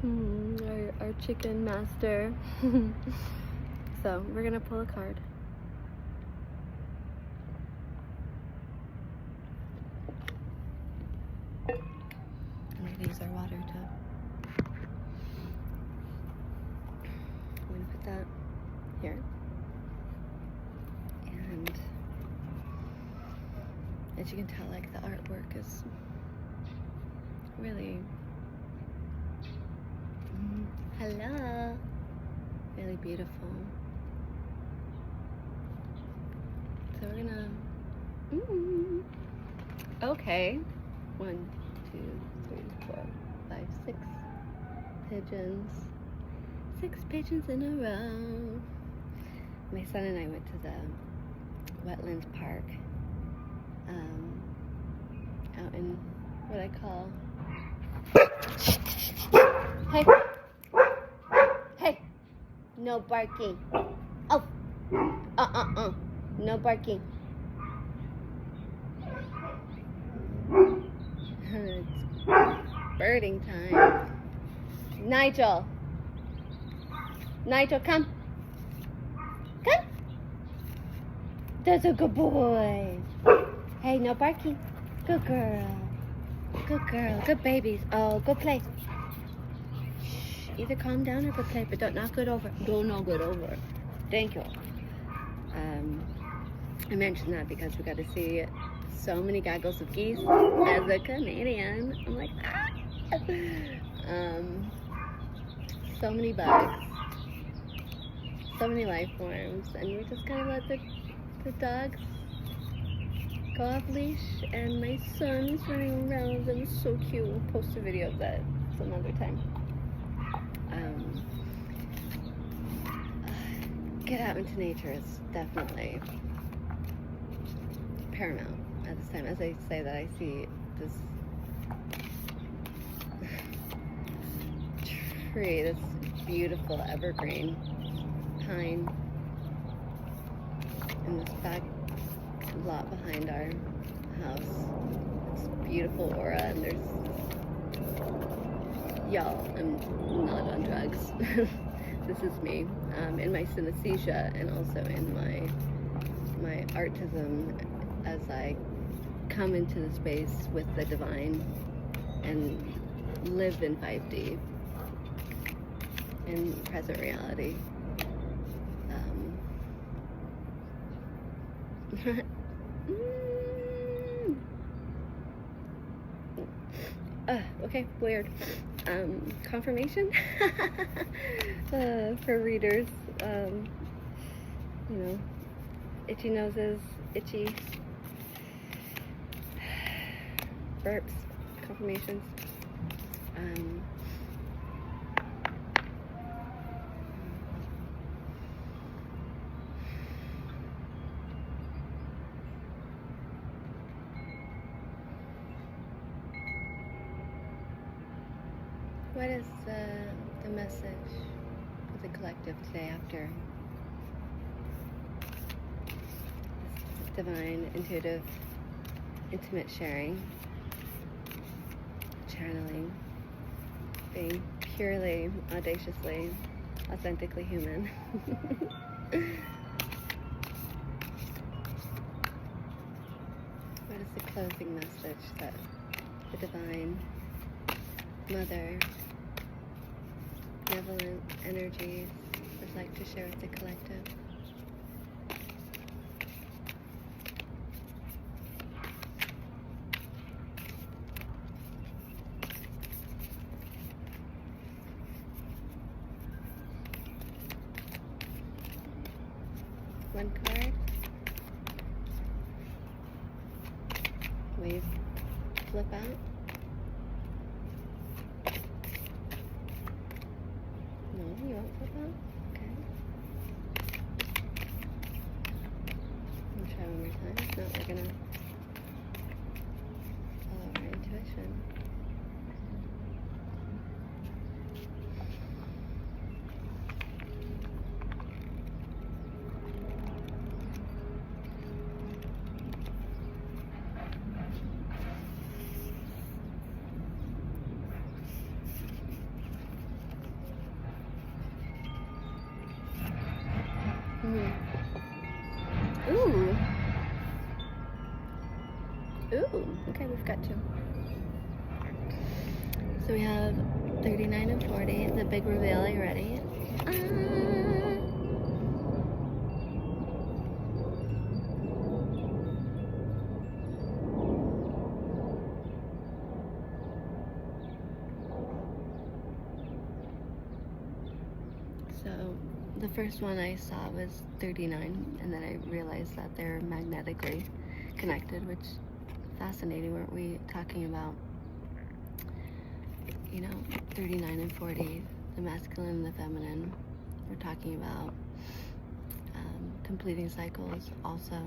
our chicken master. So we're gonna pull a card. I'm gonna use our water tub. I'm gonna put that here. And as you can tell, like, the artwork is really, hello, really beautiful. So we're gonna, okay, 1, 2, 3, 4, 5, 6 pigeons. 6 pigeons in a row. My son and I went to the wetlands park out in what I call, hey, no barking. Oh, no barking. It's birding time. Nigel, come. That's a good boy. Hey, no barking. Good girl. Good girl. Good babies. Oh, go play. Shh. Either calm down or go play, but don't knock it over. Don't knock it over. Thank you. I mentioned that because we got to see so many gaggles of geese as a Canadian. I'm like, ah! So many bugs, so many life forms, and we just kind of let the dogs go off leash, and my son's running around them, so cute. We'll post a video of that some other time. Get out into nature is definitely paramount at this time. As I say that, I see this tree, this beautiful evergreen pine in this back lot behind our house. It's beautiful aura, and there's, y'all, I'm not on drugs. This is me, in my synesthesia, and also in my artism, as I come into the space with the divine and live in 5D, in present reality. Okay, weird. Confirmation for readers. You know, itchy noses, itchy burps, confirmations. What is the message for the collective today after this divine, intuitive, intimate sharing, channeling, being purely, audaciously, authentically human? What is the closing message that the divine mother, benevolent energies would like to share with the collective? One card. Wave, flip out. No, you won't flip out? Okay. I'll try one more time. If not, we're gonna follow our intuition. Ooh. Ooh. Okay, we've got two. So we have 39 and 40. The big reveal. Are you ready? So the first one I saw was 39, and then I realized that they're magnetically connected, which is fascinating. Weren't we talking about, you know, 39 and 40, the masculine and the feminine? We're talking about completing cycles also,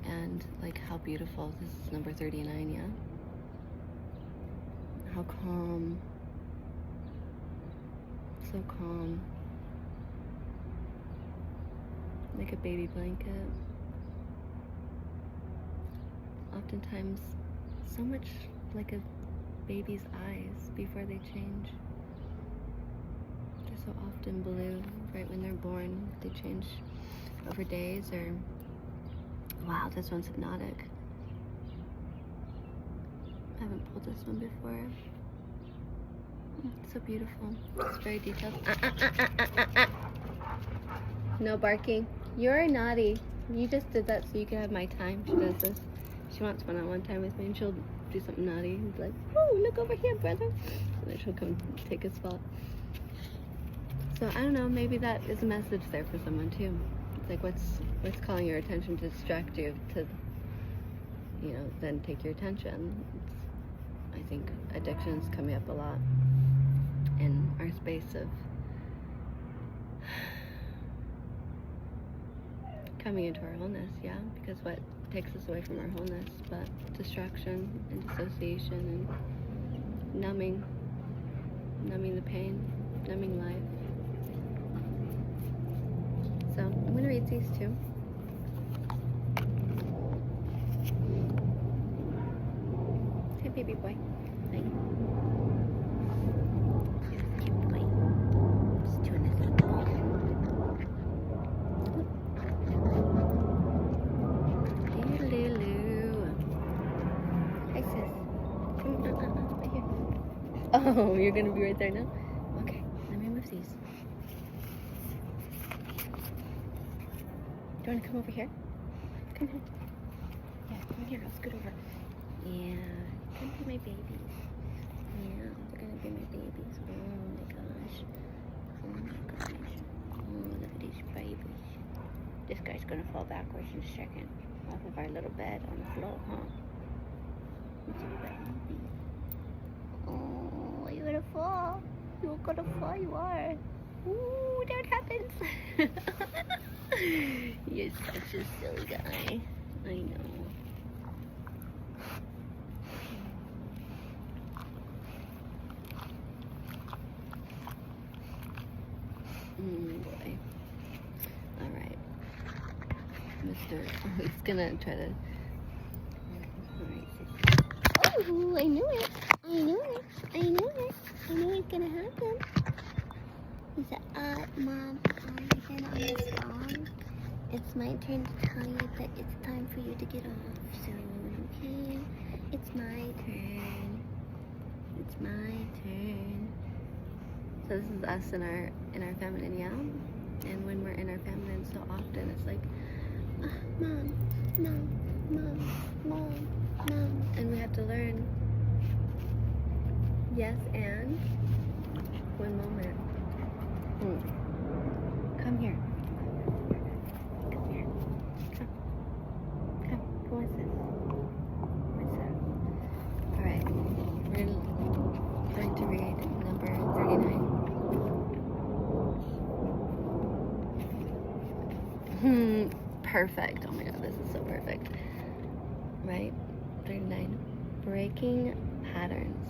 and like how beautiful. This is number 39, yeah? How calm. So calm. Like a baby blanket. Oftentimes, so much like a baby's eyes before they change. They're so often blue right when they're born. They change over days or Wow, this one's hypnotic. I haven't pulled this one before. It's so beautiful. It's very detailed. No barking. You're naughty. You just did that so you can have my time. She does this. She wants one-on-one time with me, and she'll do something naughty and be like, "Oh, look over here, brother." And then she'll come take a spot. So I don't know. Maybe that is a message there for someone too. It's like what's calling your attention to distract you to, then take your attention. I think addiction is coming up a lot in our space of coming into our wholeness, yeah, because what takes us away from our wholeness but distraction and dissociation and numbing the pain, numbing life. So I'm going to read these too. Hey, baby boy. Hi. Cute boy. Just doing his little ball. Hi, sis. Come right here. Oh, you're going to be right there now? Okay, let me move these. Do you want to come over here? Come here. Yeah, come here. I'll scoot over. Yeah, come be my babies. Yeah, they're gonna be my babies. Oh my gosh. Oh my gosh. Oh, look at these babies. This guy's gonna fall backwards in a second off of our little bed on the floor, huh? It's a baby. Oh, you're gonna fall. You're gonna fall, you are. Ooh, that happens. You're such a silly guy. I know. Boy. Alright. He's gonna try to. Alright. Oh, I knew it. I knew it. I knew it. I knew it was gonna happen. He said, Mom, you've been on this long. It's my turn to tell you that it's time for you to get off soon, okay? It's my turn. It's my turn. So this is us in our feminine, yeah? And when we're in our feminine so often, it's like, Mom, Mom, Mom, Mom, Mom. And we have to learn, yes, and one moment. Come here. Come here. Come. Come. What's this? What's that? Alright. We're going to read number 39. Perfect. Oh my god, this is so perfect. Right? 39. Breaking patterns.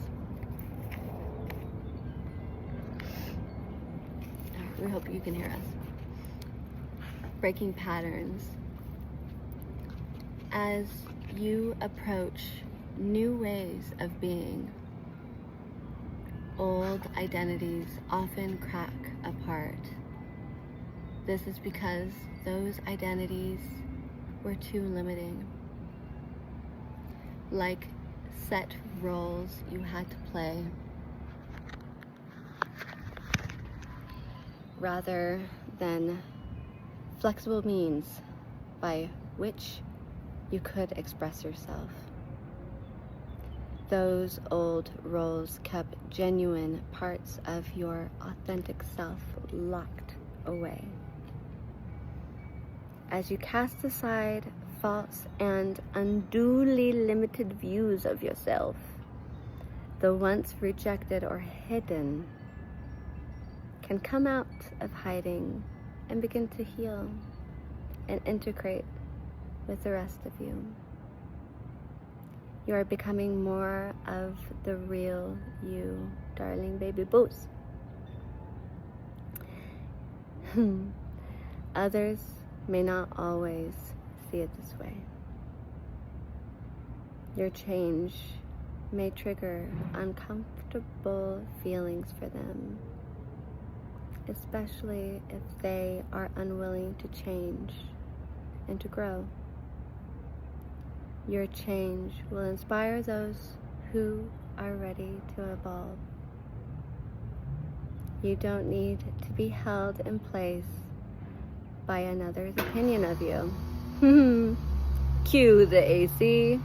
We hope you can hear us. Breaking patterns. As you approach new ways of being, old identities often crack apart. This is because those identities were too limiting. Like set roles you had to play, rather than flexible means by which you could express yourself. Those old roles kept genuine parts of your authentic self locked away. As you cast aside false and unduly limited views of yourself, the once rejected or hidden can come out of hiding and begin to heal and integrate with the rest of you. You are becoming more of the real you, darling baby boos. Others may not always see it this way. Your change may trigger uncomfortable feelings for them, especially if they are unwilling to change and to grow. Your change will inspire those who are ready to evolve. You don't need to be held in place by another's opinion of you. Cue the AC.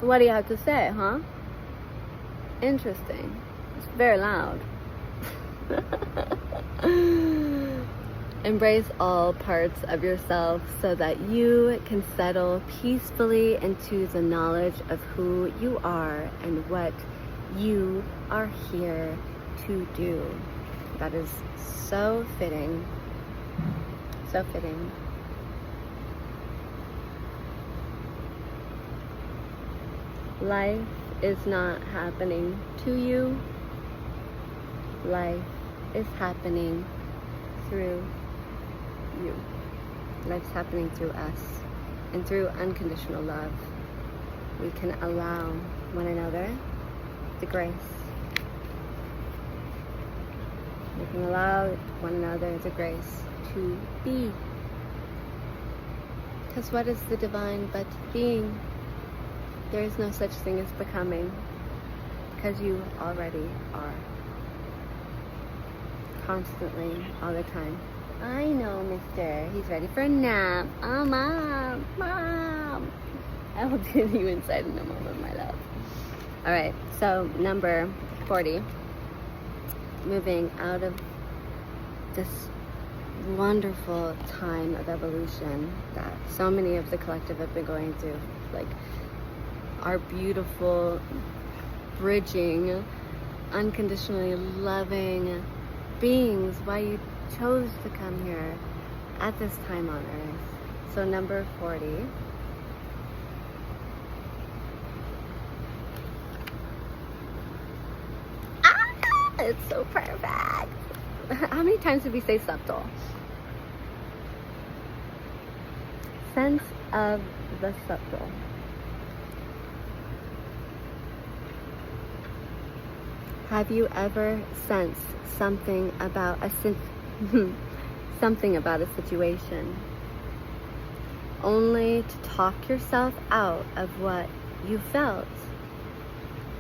What do you have to say, huh? Interesting. It's very loud. Embrace all parts of yourself so that you can settle peacefully into the knowledge of who you are and what you are here to do. That is so fitting. So fitting. Life is not happening to you. Life is happening through you. Life's happening through us. And through unconditional love, we can allow one another the grace. We can allow one another the grace to be. Because what is the divine but being? There is no such thing as becoming, because you already are. Constantly, all the time. I know, mister. He's ready for a nap. Oh, Mom. Mom. I will do you inside in a moment, my love. All right, so number 40. Moving out of this wonderful time of evolution that so many of the collective have been going through. Like, our beautiful, bridging, unconditionally loving beings, why you chose to come here at this time on earth. So number 40. It's so perfect. How many times did we say subtle? Sense of the subtle. Have you ever sensed something about a situation, only to talk yourself out of what you felt,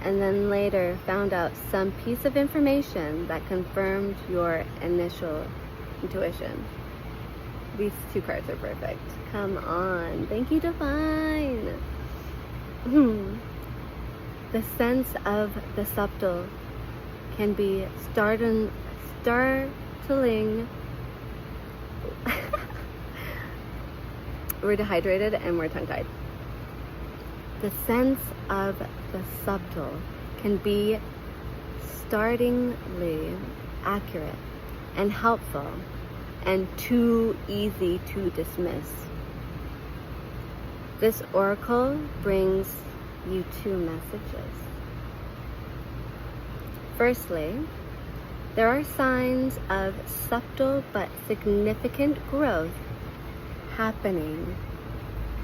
and then later found out some piece of information that confirmed your initial intuition? These two cards are perfect. Come on. Thank you, Divine. The sense of the subtle can be startling. We're dehydrated and we're tongue-tied. The sense of the subtle can be startlingly accurate and helpful and too easy to dismiss. This oracle brings you two messages. Firstly, there are signs of subtle but significant growth happening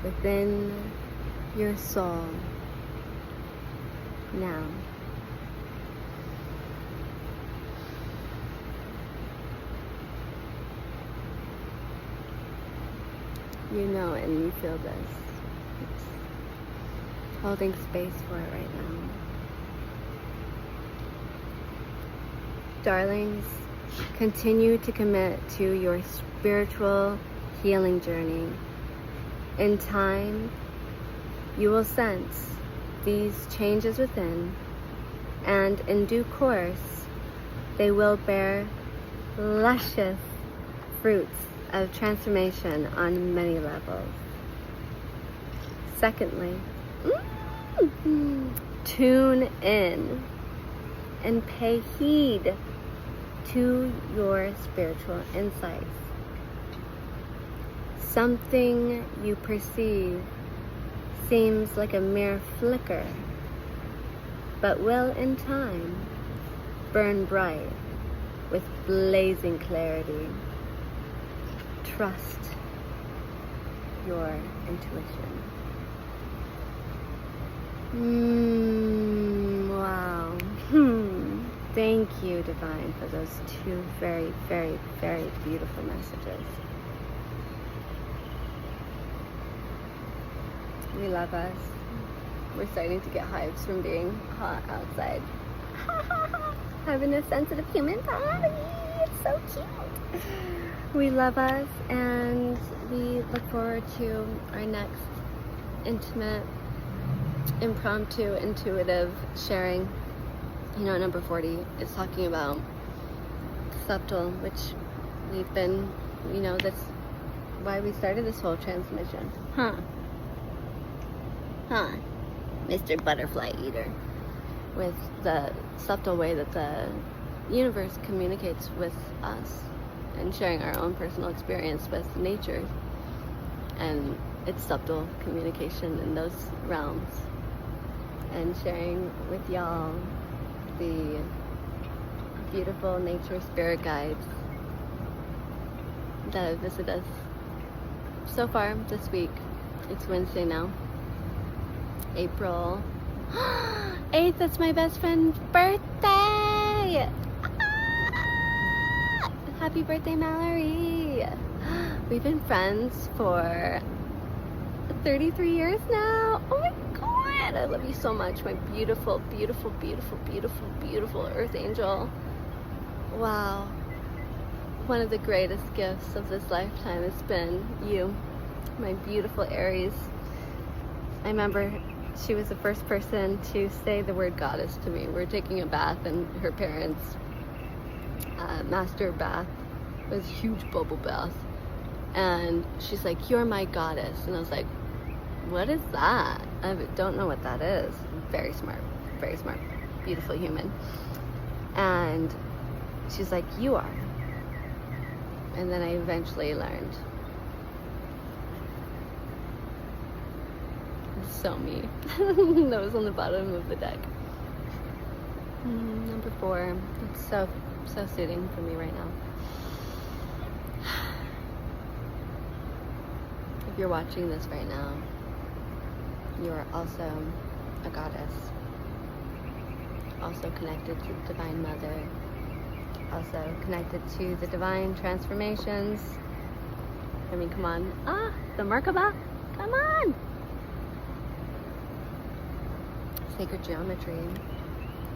within your soul now. You know it and you feel this. It's holding space for it right now. Darlings, continue to commit to your spiritual healing journey. In time, you will sense these changes within, and in due course, they will bear luscious fruits of transformation on many levels. Secondly, tune in and pay heed to your spiritual insights. Something you perceive seems like a mere flicker, but will in time burn bright with blazing clarity. Trust your intuition. Wow. Thank you, Divine, for those two very, very, very beautiful messages. We love us. We're starting to get hives from being hot outside. Having a sensitive human body. It's so cute. We love us, and we look forward to our next intimate, impromptu, intuitive sharing. You know, number 40 is talking about subtle, which we've been, you know, that's why we started this whole transmission. Huh, Mr. Butterfly Eater. With the subtle way that the universe communicates with us, and sharing our own personal experience with nature and its subtle communication in those realms, and sharing with y'all the beautiful nature spirit guides that have visited us so far this week. It's Wednesday now, April 8th. That's my best friend's birthday. Happy birthday, Mallory. We've been friends for 33 years now. Oh my God, I love you so much, my beautiful, beautiful, beautiful, beautiful, beautiful earth angel. Wow. One of the greatest gifts of this lifetime has been you, my beautiful Aries. I remember she was the first person to say the word goddess to me. We're taking a bath, and her parents' master bath was a huge bubble bath. And she's like, "You're my goddess." And I was like, "What is that?" I don't know what that is. Very smart, beautiful human. And she's like, "You are." And then I eventually learned. So me. That was on the bottom of the deck. Number 4. It's so suiting for me right now. If you're watching this right now, you are also a goddess. Also connected to the Divine Mother. Also connected to the divine transformations. I mean, come on. The Merkaba. Come on. Sacred geometry,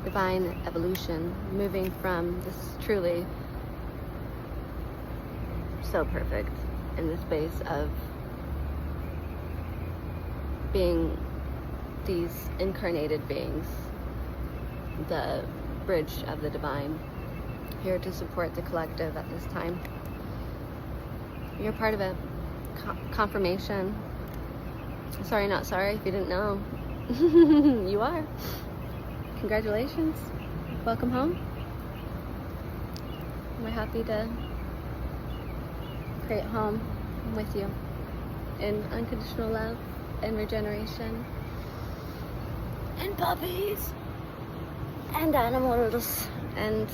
divine evolution, moving from this truly so perfect in the space of being these incarnated beings, the bridge of the divine, here to support the collective at this time. You're part of it. Confirmation. Sorry, not sorry if you didn't know. You are. Congratulations. Welcome home. We're happy to create home with you in unconditional love and regeneration and puppies and animals and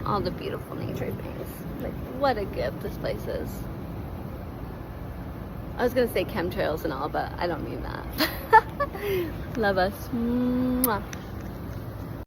all the beautiful nature things. Like, what a gift this place is. I was gonna say chemtrails and all, but I don't mean that. Love us. Mwah.